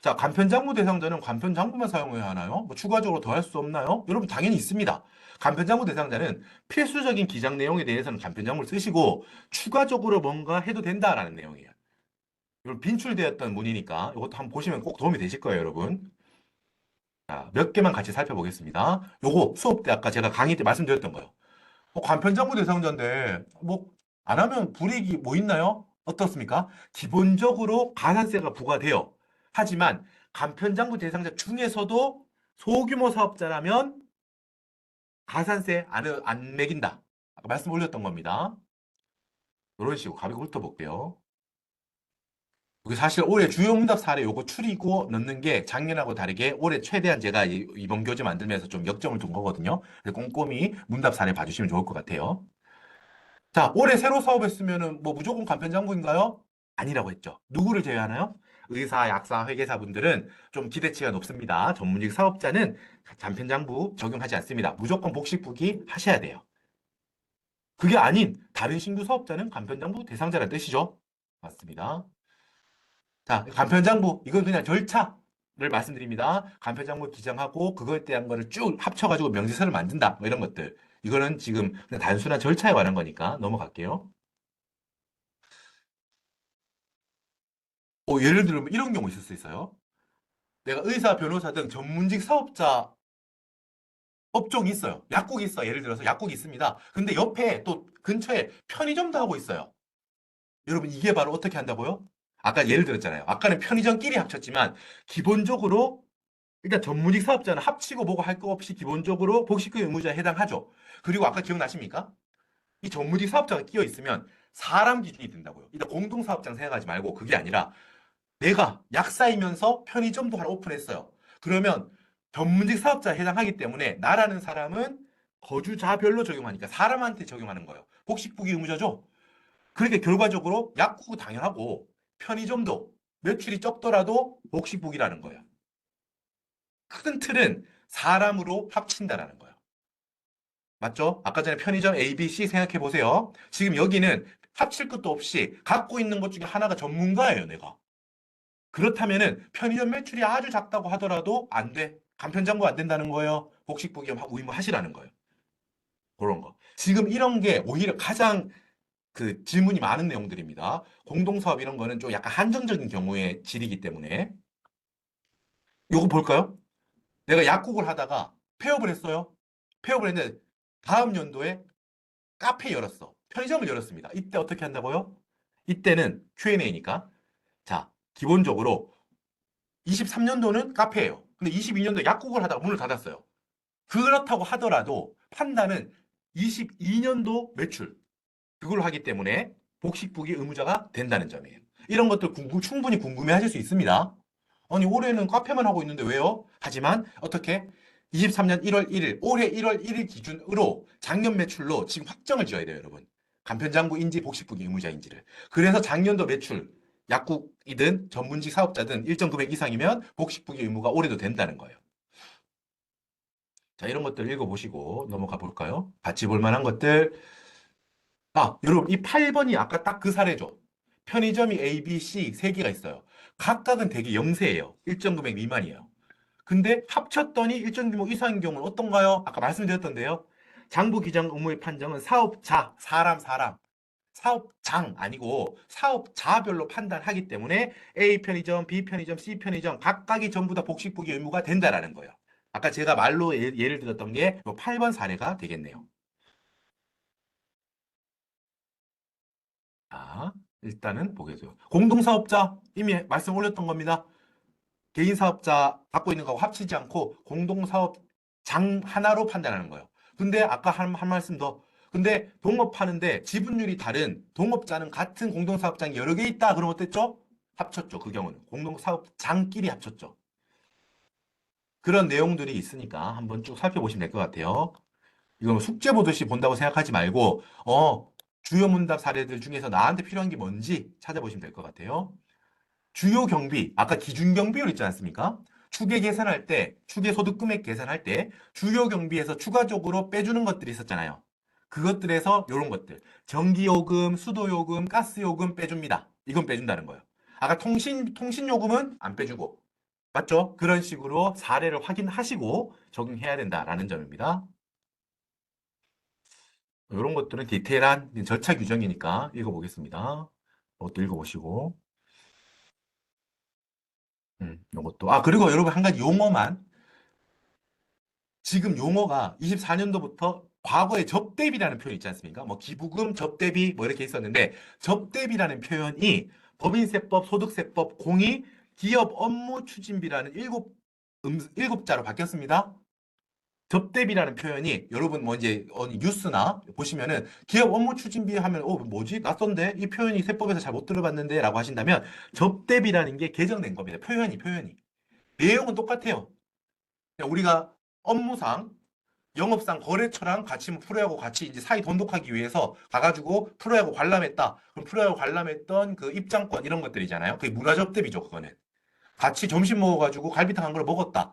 자, 간편장부 대상자는 간편장부만 사용해야 하나요? 뭐 추가적으로 더 할 수 없나요? 여러분 당연히 있습니다. 간편장부 대상자는 필수적인 기장 내용에 대해서는 간편장부를 쓰시고 추가적으로 뭔가 해도 된다라는 내용이에요. 여러분 빈출되었던 문이니까 이것도 한번 보시면 꼭 도움이 되실 거예요, 여러분. 자, 몇 개만 같이 살펴보겠습니다. 요거 수업 때 아까 제가 강의 때 말씀드렸던 거예요. 간편장부 대상자인데 뭐 안 하면 불이익이 뭐 있나요? 어떻습니까? 기본적으로 가산세가 부과돼요. 하지만 간편장부 대상자 중에서도 소규모 사업자라면 가산세 안 매긴다. 아까 말씀 올렸던 겁니다. 이런 식으로 가볍게 훑어볼게요. 여기 사실 올해 주요 문답 사례 요거 추리고 넣는 게 작년하고 다르게 올해 최대한 제가 이번 교재 만들면서 좀 역점을 둔 거거든요. 그래서 꼼꼼히 문답 사례 봐주시면 좋을 것 같아요. 자, 올해 새로 사업했으면은 뭐 무조건 간편장부인가요? 아니라고 했죠. 누구를 제외하나요? 의사, 약사, 회계사 분들은 좀 기대치가 높습니다. 전문직 사업자는 간편장부 적용하지 않습니다. 무조건 복식부기 하셔야 돼요. 그게 아닌 다른 신규 사업자는 간편장부 대상자라는 뜻이죠. 맞습니다. 자, 간편장부 이건 그냥 절차를 말씀드립니다. 간편장부 기장하고 그거에 대한 거를 쭉 합쳐가지고 명세서를 만든다. 뭐 이런 것들. 이거는 지금 그냥 단순한 절차에 관한 거니까 넘어갈게요. 예를 들면 이런 경우 있을 수 있어요. 내가 의사, 변호사 등 전문직 사업자 업종이 있어요. 약국이 있어. 예를 들어서 약국이 있습니다. 근데 옆에 또 근처에 편의점도 하고 있어요. 여러분 이게 바로 어떻게 한다고요? 아까 예를 들었잖아요. 아까는 편의점끼리 합쳤지만 기본적으로 일단 전문직 사업자는 합치고 보고 할 거 없이 기본적으로 복식금 의무자에 해당하죠. 그리고 아까 기억나십니까? 이 전문직 사업자가 끼어 있으면 사람 기준이 된다고요. 일단 공동사업장 생각하지 말고 그게 아니라 내가 약사이면서 편의점도 하나 오픈했어요. 그러면 전문직 사업자에 해당하기 때문에 나라는 사람은 거주자별로 적용하니까 사람한테 적용하는 거예요. 복식부기 의무자죠. 그러니까 결과적으로 약국은 당연하고 편의점도 매출이 적더라도 복식부기라는 거예요. 큰 틀은 사람으로 합친다라는 거예요. 맞죠? 아까 전에 편의점 A, B, C 생각해 보세요. 지금 여기는 합칠 것도 없이 갖고 있는 것 중에 하나가 전문가예요, 내가. 그렇다면은 편의점 매출이 아주 작다고 하더라도 안 돼. 간편장부 안 된다는 거예요. 복식부기 의무하시라는 거예요. 그런 거. 지금 이런 게 오히려 가장 그 질문이 많은 내용들입니다. 공동사업 이런 거는 좀 약간 한정적인 경우의 질이기 때문에. 요거 볼까요? 내가 약국을 하다가 폐업을 했어요. 폐업을 했는데 다음 연도에 카페 열었어. 편의점을 열었습니다. 이때 어떻게 한다고요? 이때는 Q&A니까. 자, 기본적으로 23년도는 카페예요. 근데 22년도 약국을 하다가 문을 닫았어요. 그렇다고 하더라도 판단은 22년도 매출 그걸 하기 때문에 복식부기 의무자가 된다는 점이에요. 이런 것들 충분히 궁금해 하실 수 있습니다. 아니 올해는 카페만 하고 있는데 왜요? 하지만 어떻게 23년 1월 1일 올해 1월 1일 기준으로 작년 매출로 지금 확정을 지어야 돼요, 여러분. 간편장부인지 복식부기 의무자인지를. 그래서 작년도 매출 약국이든 전문직 사업자든 일정 금액 이상이면 복식부기 의무가 올해도 된다는 거예요. 자, 이런 것들 읽어보시고 넘어가 볼까요? 같이 볼 만한 것들. 여러분, 이 8번이 아까 딱 그 사례죠. 편의점이 A, B, C 세 개가 있어요. 각각은 대개 영세예요. 일정 금액 미만이에요. 근데 합쳤더니 일정 규모 이상인 경우는 어떤가요? 아까 말씀드렸던데요. 장부 기장 의무의 판정은 사업자, 사람, 사업장 아니고 사업자별로 판단하기 때문에 A 편의점, B 편의점, C 편의점 각각이 전부 다 복식부기 의무가 된다라는 거예요. 아까 제가 말로 예를 들었던 게 8번 사례가 되겠네요. 자, 일단은 보겠어요. 공동사업자 이미 말씀 올렸던 겁니다. 개인 사업자 갖고 있는 거하고 합치지 않고 공동사업장 하나로 판단하는 거예요. 근데 아까 한 말씀 더. 근데 동업하는데 지분율이 다른 동업자는 같은 공동사업장이 여러 개 있다. 그러면 어땠죠? 합쳤죠. 그 경우는. 공동사업장끼리 합쳤죠. 그런 내용들이 있으니까 한번 쭉 살펴보시면 될 것 같아요. 이거 뭐 숙제 보듯이 본다고 생각하지 말고, 주요 문답 사례들 중에서 나한테 필요한 게 뭔지 찾아보시면 될 것 같아요. 주요 경비, 아까 기준 경비율 있지 않습니까? 추계 계산할 때, 추계 소득 금액 계산할 때, 주요 경비에서 추가적으로 빼주는 것들이 있었잖아요. 그것들에서 이런 것들. 전기요금, 수도요금, 가스요금 빼줍니다. 이건 빼준다는 거예요. 아까 통신요금은 안 빼주고. 맞죠? 그런 식으로 사례를 확인하시고 적용해야 된다라는 점입니다. 이런 것들은 디테일한 절차 규정이니까 읽어보겠습니다. 이것도 읽어보시고. 이것도. 그리고 여러분 한 가지 용어만. 지금 용어가 24년도부터 과거에 접대비라는 표현 있지 않습니까? 뭐 기부금, 접대비 뭐 이렇게 있었는데 접대비라는 표현이 법인세법, 소득세법, 공의, 기업 업무 추진비라는 일곱 자로 바뀌었습니다. 접대비라는 표현이 여러분 뭐 이제 어디 뉴스나 보시면은 기업 업무 추진비 하면 뭐지? 낯선데? 이 표현이 세법에서 잘 못 들어봤는데 라고 하신다면 접대비라는 게 개정된 겁니다. 표현이. 내용은 똑같아요. 그냥 우리가 업무상 영업상 거래처랑 같이 뭐 프로야구 같이 이제 사이 돈독하기 위해서 가가지고 프로야구 관람했다. 그럼 프로야구 관람했던 그 입장권 이런 것들이잖아요. 그게 문화접대비죠, 그거는. 같이 점심 먹어가지고 갈비탕 한 그릇 먹었다.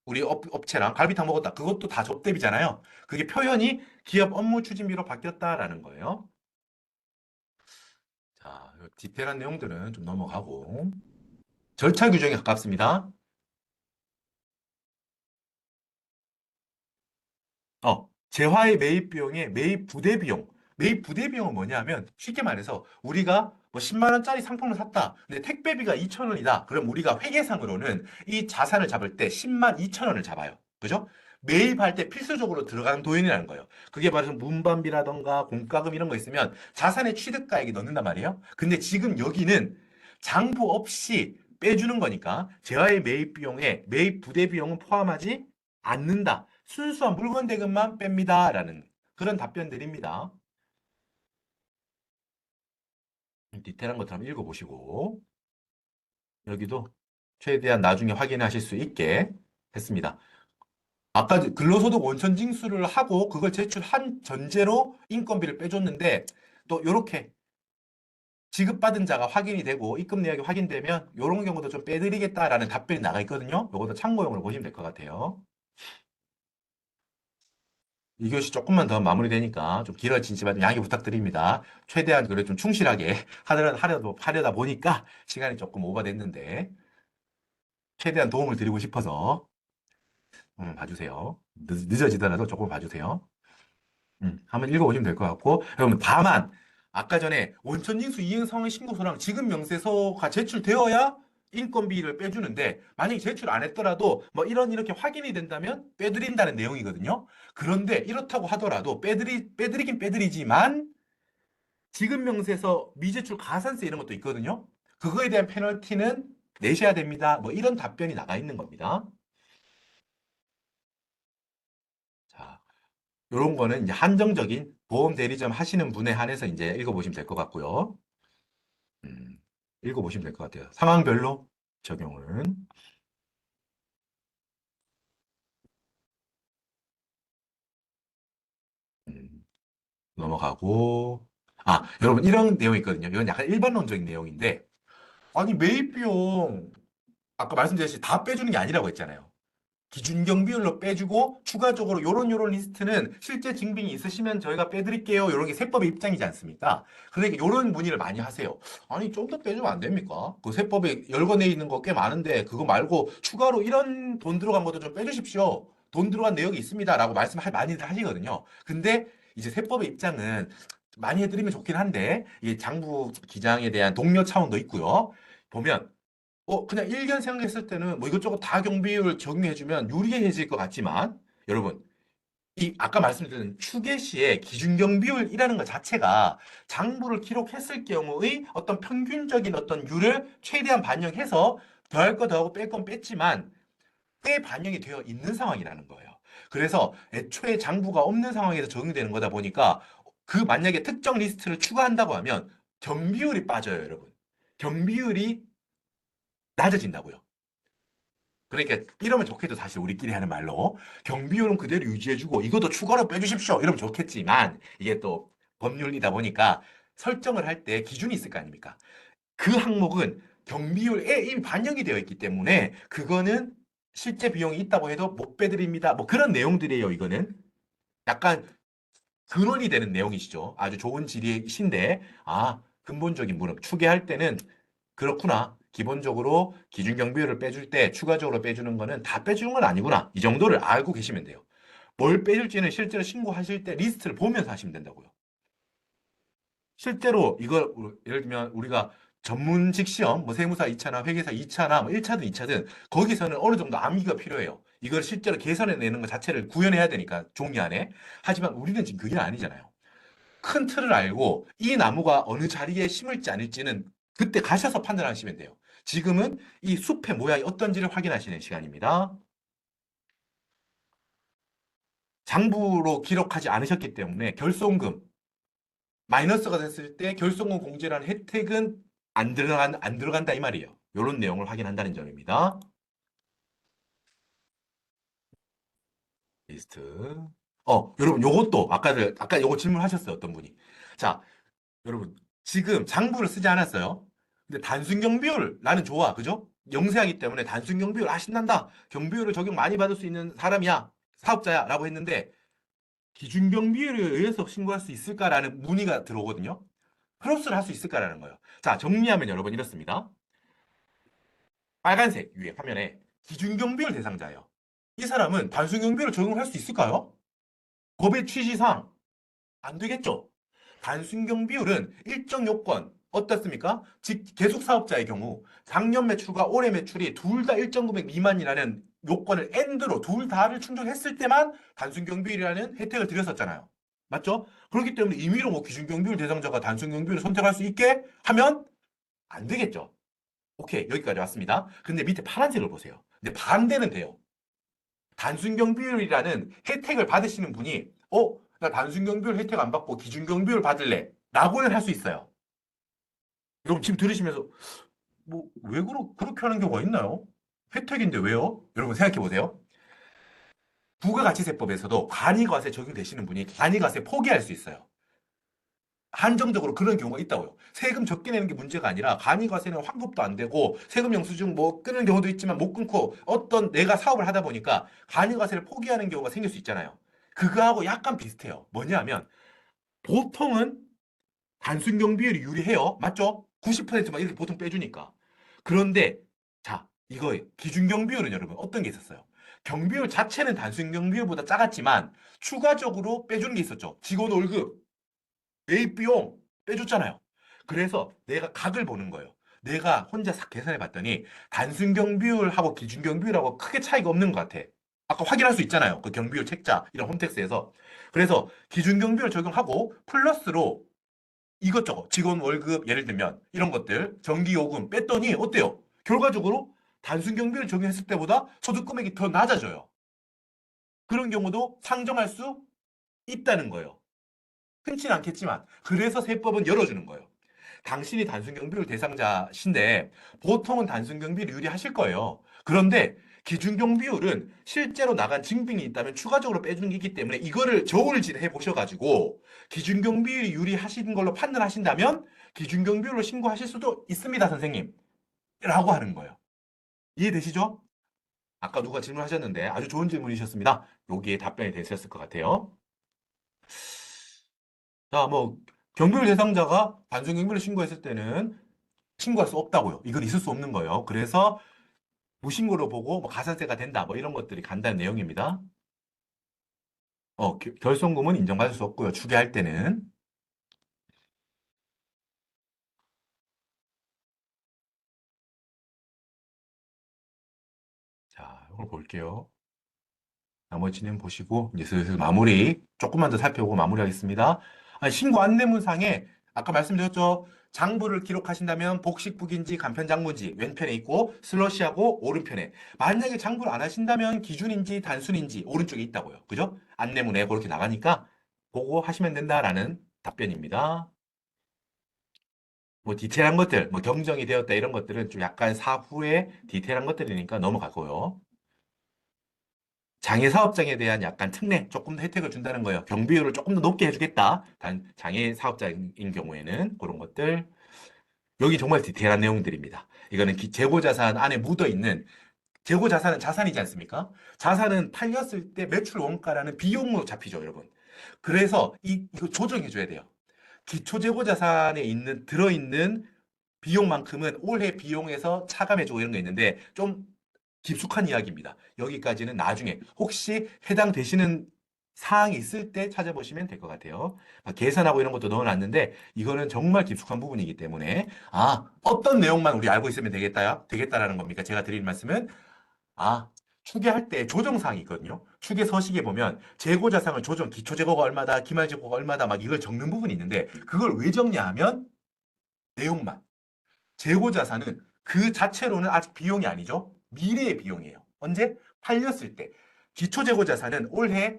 우리 업체랑 갈비탕 먹었다. 그것도 다 접대비잖아요. 그게 표현이 기업 업무 추진비로 바뀌었다라는 거예요. 자, 디테일한 내용들은 좀 넘어가고. 절차 규정에 가깝습니다. 재화의 매입 비용의 매입 부대 비용. 매입 부대 비용은 뭐냐면 쉽게 말해서 우리가 뭐 10만 원짜리 상품을 샀다. 근데 택배비가 2천 원이다. 그럼 우리가 회계상으로는 이 자산을 잡을 때 10만 2천 원을 잡아요. 그죠? 매입할 때 필수적으로 들어가는 도인이라는 거예요. 그게 말해서 문반비라던가 공과금 이런 거 있으면 자산의 취득가액에 넣는단 말이에요. 근데 지금 여기는 장부 없이 빼주는 거니까 재화의 매입 비용에 매입 부대 비용은 포함하지 않는다. 순수한 물건 대금만 뺍니다. 라는 그런 답변 드립니다. 디테일한 것들 한번 읽어보시고 여기도 최대한 나중에 확인하실 수 있게 했습니다. 아까 근로소득 원천 징수를 하고 그걸 제출한 전제로 인건비를 빼줬는데 또 이렇게 지급받은 자가 확인이 되고 입금 내역이 확인되면 이런 경우도 좀 빼드리겠다라는 답변이 나가 있거든요. 이것도 참고용으로 보시면 될 것 같아요. 2교시 조금만 더 마무리되니까 좀 길어지지만 양해 부탁드립니다. 최대한 그래 좀 충실하게 하려다 보니까 시간이 조금 오버됐는데 최대한 도움을 드리고 싶어서 봐주세요. 늦어지더라도 조금 봐주세요. 한번 읽어보시면 될 것 같고 여러분 다만 아까 전에 원천징수 이행상의 신고서랑 지급 명세서가 제출되어야 인건비를 빼주는데 만약에 제출 안 했더라도 뭐 이렇게 확인이 된다면 빼드린다는 내용이거든요. 그런데 이렇다고 하더라도 빼드리긴 빼드리지만 지급 명세서 미제출 가산세 이런 것도 있거든요. 그거에 대한 페널티는 내셔야 됩니다. 뭐 이런 답변이 나가 있는 겁니다. 자, 요런 거는 이제 한정적인 보험 대리점 하시는 분에 한해서 이제 읽어보시면 될 것 같고요. 음, 읽어보시면 될 것 같아요. 상황별로 적용은. 음, 넘어가고. 여러분, 이런 내용이 있거든요. 이건 약간 일반론적인 내용인데, 아니, 매입 비용, 아까 말씀드렸듯이 다 빼주는 게 아니라고 했잖아요. 기준 경비율로 빼주고 추가적으로 요런 리스트는 실제 증빙이 있으시면 저희가 빼드릴게요. 요런 게 세법의 입장이지 않습니까? 그러니까 요런 문의를 많이 하세요. 아니 좀 더 빼주면 안 됩니까? 그 세법에 열거내 있는 거 꽤 많은데 그거 말고 추가로 이런 돈 들어간 것도 좀 빼주십시오. 돈 들어간 내역이 있습니다. 라고 많이들 하시거든요. 근데 이제 세법의 입장은 많이 해드리면 좋긴 한데 이 장부 기장에 대한 독려 차원도 있고요. 보면 그냥 일견 생각했을 때는 뭐 이것저것 다 경비율 적용해주면 유리해질 것 같지만, 여러분, 이 아까 말씀드린 추계 시에 기준 경비율이라는 것 자체가 장부를 기록했을 경우의 어떤 평균적인 어떤 율을 최대한 반영해서 더할 거 더하고 뺄 건 뺐지만 꽤 반영이 되어 있는 상황이라는 거예요. 그래서 애초에 장부가 없는 상황에서 적용되는 거다 보니까 그 만약에 특정 리스트를 추가한다고 하면 경비율이 빠져요, 여러분. 경비율이 낮아진다고요. 그러니까 이러면 좋겠죠. 사실 우리끼리 하는 말로. 경비율은 그대로 유지해주고 이것도 추가로 빼주십시오. 이러면 좋겠지만 이게 또 법률이다 보니까 설정을 할 때 기준이 있을 거 아닙니까? 그 항목은 경비율에 이미 반영이 되어 있기 때문에 그거는 실제 비용이 있다고 해도 못 빼드립니다. 뭐 그런 내용들이에요, 이거는. 약간 근원이 되는 내용이시죠. 아주 좋은 질의신데, 아, 근본적인 물음. 추계할 때는 그렇구나. 기본적으로 기준 경비율을 빼줄 때 추가적으로 빼주는 거는 다 빼주는 건 아니구나. 이 정도를 알고 계시면 돼요. 뭘 빼줄지는 실제로 신고하실 때 리스트를 보면서 하시면 된다고요. 실제로 이걸 예를 들면 우리가 전문직 시험, 뭐 세무사 2차나 회계사 2차나 뭐 1차든 2차든 거기서는 어느 정도 암기가 필요해요. 이걸 실제로 계산해 내는 것 자체를 구현해야 되니까 종이 안에. 하지만 우리는 지금 그게 아니잖아요. 큰 틀을 알고 이 나무가 어느 자리에 심을지 아닐지는 그때 가셔서 판단하시면 돼요. 지금은 이 숲의 모양이 어떤지를 확인하시는 시간입니다. 장부로 기록하지 않으셨기 때문에 결손금, 마이너스가 됐을 때 결손금 공제라는 혜택은 안 들어간다 이 말이에요. 이런 내용을 확인한다는 점입니다. 리스트. 여러분 요것도 아까 요거 질문하셨어요. 어떤 분이. 자, 여러분 지금 장부를 쓰지 않았어요. 근데 단순 경비율 나는 좋아. 그죠? 영세하기 때문에 단순 경비율 신난다. 경비율을 적용 많이 받을 수 있는 사람이야. 사업자야. 라고 했는데 기준 경비율에 의해서 신고할 수 있을까라는 문의가 들어오거든요. 크로스를 할 수 있을까라는 거예요. 자, 정리하면 여러분 이렇습니다. 빨간색 위에 화면에 기준경비율 대상자예요. 이 사람은 단순경비율을 적용할 수 있을까요? 법의 취지상 안 되겠죠. 단순경비율은 일정 요건 어떻습니까? 즉 계속 사업자의 경우 작년 매출과 올해 매출이 둘 다 일정 금액 미만이라는 요건을 AND로 둘 다를 충족했을 때만 단순경비율이라는 혜택을 드렸었잖아요. 맞죠? 그렇기 때문에 임의로 뭐 기준경비율 대상자가 단순경비율을 선택할 수 있게 하면 안 되겠죠. 오케이, 여기까지 왔습니다. 근데 밑에 파란색을 보세요. 근데 반대는 돼요. 단순경비율이라는 혜택을 받으시는 분이, 나 단순경비율 혜택 안 받고 기준경비율 받을래. 라고는 할 수 있어요. 여러분 지금 들으시면서, 왜 그렇게 하는 경우가 있나요? 혜택인데 왜요? 여러분 생각해 보세요. 부가가치세법에서도 간이과세 적용되시는 분이 간이과세 포기할 수 있어요. 한정적으로 그런 경우가 있다고요. 세금 적게 내는 게 문제가 아니라 간이과세는 환급도 안 되고 세금 영수증 뭐 끊는 경우도 있지만 못 끊고 어떤 내가 사업을 하다 보니까 간이과세를 포기하는 경우가 생길 수 있잖아요. 그거하고 약간 비슷해요. 뭐냐면 보통은 단순 경비율이 유리해요. 맞죠? 90%막 이렇게 보통 빼주니까. 그런데 자, 이거 기준 경비율은 여러분 어떤 게 있었어요? 경비율 자체는 단순 경비율보다 작았지만 추가적으로 빼주는 게 있었죠. 직원 월급, 매입 비용 빼줬잖아요. 그래서 내가 각을 보는 거예요. 내가 혼자 싹 계산해 봤더니 단순 경비율하고 기준 경비율하고 크게 차이가 없는 것 같아. 아까 확인할 수 있잖아요. 그 경비율 책자 이런 홈택스에서. 그래서 기준 경비율 적용하고 플러스로 이것저것 직원 월급 예를 들면 이런 것들 전기요금 뺐더니 어때요? 결과적으로 단순 경비율 적용했을 때보다 소득 금액이 더 낮아져요. 그런 경우도 상정할 수 있다는 거예요. 흔치는 않겠지만 그래서 세법은 열어주는 거예요. 당신이 단순경비율 대상자신데 보통은 단순경비를 유리하실 거예요. 그런데 기준경비율은 실제로 나간 증빙이 있다면 추가적으로 빼주는 게 있기 때문에 이거를 저울질해 보셔가지고 기준경비율이 유리하신 걸로 판단하신다면 기준경비율로 신고하실 수도 있습니다, 선생님. 라고 하는 거예요. 이해되시죠? 아까 누가 질문하셨는데 아주 좋은 질문이셨습니다. 여기에 답변이 되셨을 것 같아요. 자, 경비율 대상자가 단순 경비를 신고했을 때는 신고할 수 없다고요. 이건 있을 수 없는 거예요. 그래서 무신고로 보고 뭐 가산세가 된다. 뭐 이런 것들이 간다는 내용입니다. 결손금은 인정받을 수 없고요. 추계할 때는. 자, 이걸 볼게요. 나머지는 보시고 이제 슬슬 마무리 조금만 더 살펴보고 마무리하겠습니다. 아니, 신고 안내문상에 아까 말씀드렸죠. 장부를 기록하신다면 복식북인지 간편장부인지 왼편에 있고 슬러시하고 오른편에. 만약에 장부를 안 하신다면 기준인지 단순인지 오른쪽에 있다고요. 그죠? 안내문에 그렇게 나가니까 보고 하시면 된다라는 답변입니다. 뭐 디테일한 것들, 뭐 경정이 되었다 이런 것들은 좀 약간 사후에 디테일한 것들이니까 넘어가고요. 장애 사업장에 대한 약간 특례, 조금 더 혜택을 준다는 거예요. 경비율을 조금 더 높게 해주겠다. 단 장애 사업자인 경우에는 그런 것들. 여기 정말 디테일한 내용들입니다. 이거는 재고자산 안에 묻어 있는 재고자산은 자산이지 않습니까? 자산은 팔렸을 때 매출 원가라는 비용으로 잡히죠, 여러분. 그래서 이거 조정해 줘야 돼요. 기초재고자산에 들어있는 비용만큼은 올해 비용에서 차감해주고 이런 거 있는데 좀 깊숙한 이야기입니다. 여기까지는 나중에 혹시 해당되시는 사항이 있을 때 찾아보시면 될 것 같아요. 계산하고 이런 것도 넣어놨는데 이거는 정말 깊숙한 부분이기 때문에 어떤 내용만 우리 알고 있으면 되겠다라는 겁니까? 제가 드리는 말씀은 추계할 때 조정사항이 있거든요. 추계 서식에 보면 재고자산을 조정, 기초재고가 얼마다, 기말재고가 얼마다 막 이걸 적는 부분이 있는데 그걸 왜 적냐 하면 내용만. 재고자산은 그 자체로는 아직 비용이 아니죠. 미래의 비용이에요. 언제? 팔렸을 때. 기초재고자산은 올해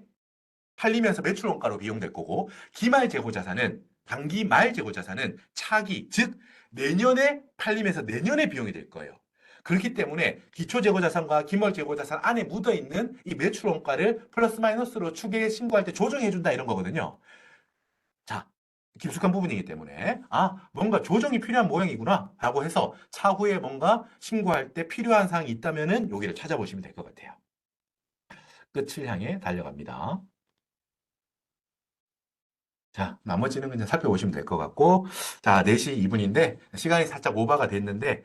팔리면서 매출원가로 비용될 거고 기말재고자산은 단기 말재고자산은 차기, 즉 내년에 팔리면서 내년에 비용이 될 거예요. 그렇기 때문에 기초재고자산과 기말재고자산 안에 묻어있는 이 매출원가를 플러스 마이너스로 추계에 신고할 때 조정해준다 이런 거거든요. 자, 깊숙한 부분이기 때문에 뭔가 조정이 필요한 모양이구나 라고 해서 차후에 뭔가 신고할 때 필요한 사항이 있다면은 여기를 찾아보시면 될 것 같아요. 끝을 향해 달려갑니다. 자, 나머지는 그냥 살펴보시면 될 것 같고, 자, 4시 2분인데, 시간이 살짝 오버가 됐는데,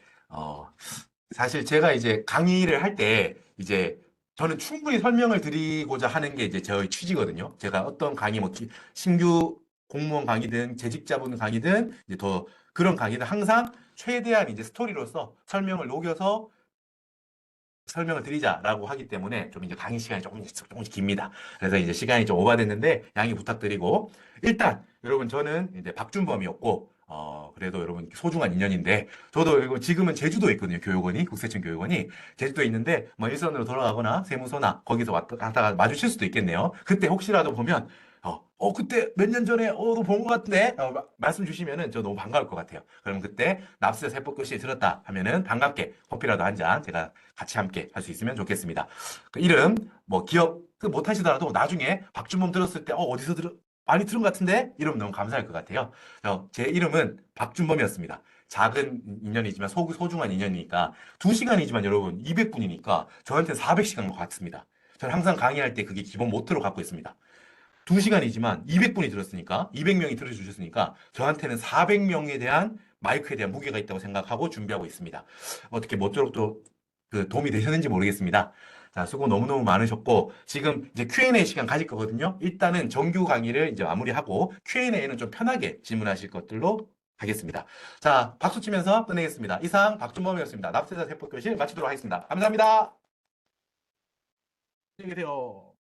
사실 제가 이제 강의를 할 때, 이제, 저는 충분히 설명을 드리고자 하는 게 이제 저희 취지거든요. 제가 어떤 강의, 뭐, 신규 공무원 강의든, 재직자분 강의든, 이제 더 그런 강의는 항상 최대한 이제 스토리로서 설명을 녹여서 설명을 드리자라고 하기 때문에 좀 이제 강의 시간이 조금씩 깁니다. 그래서 이제 시간이 좀 오버됐는데 양해 부탁드리고 일단 여러분 저는 이제 박준범이었고 그래도 여러분 소중한 인연인데 저도 이거 지금은 제주도에 있거든요. 교육원이 국세청 교육원이 제주도에 있는데 뭐 일선으로 돌아가거나 세무서나 거기서 왔다 갔다가 마주칠 수도 있겠네요. 그때 혹시라도 보면 그때 몇 년 전에, 너 본 것 같은데? 말씀 주시면은 저 너무 반가울 것 같아요. 그럼 그때 납세 세법 교시 들었다 하면은 반갑게 커피라도 한 잔 제가 같이 함께 할 수 있으면 좋겠습니다. 그 이름, 뭐 기억 못 하시더라도 나중에 박준범 들었을 때, 어디서 많이 들은 것 같은데? 이러면 너무 감사할 것 같아요. 제 이름은 박준범이었습니다. 작은 인연이지만 소중한 인연이니까 2시간이지만 여러분 200분이니까 저한테는 400시간 같습니다. 저는 항상 강의할 때 그게 기본 모토로 갖고 있습니다. 2시간이지만 200분이 들었으니까 200명이 들어주셨으니까 저한테는 400명에 대한 마이크에 대한 무게가 있다고 생각하고 준비하고 있습니다. 어떻게 모쪼록 또 그 도움이 되셨는지 모르겠습니다. 자, 수고 너무너무 많으셨고 지금 이제 Q&A 시간 가질 거거든요. 일단은 정규 강의를 이제 마무리하고 Q&A는 좀 편하게 질문하실 것들로 하겠습니다. 자, 박수 치면서 끝내겠습니다. 이상 박준범이었습니다. 납세자 세법교실 마치도록 하겠습니다. 감사합니다. 안녕히 계세요.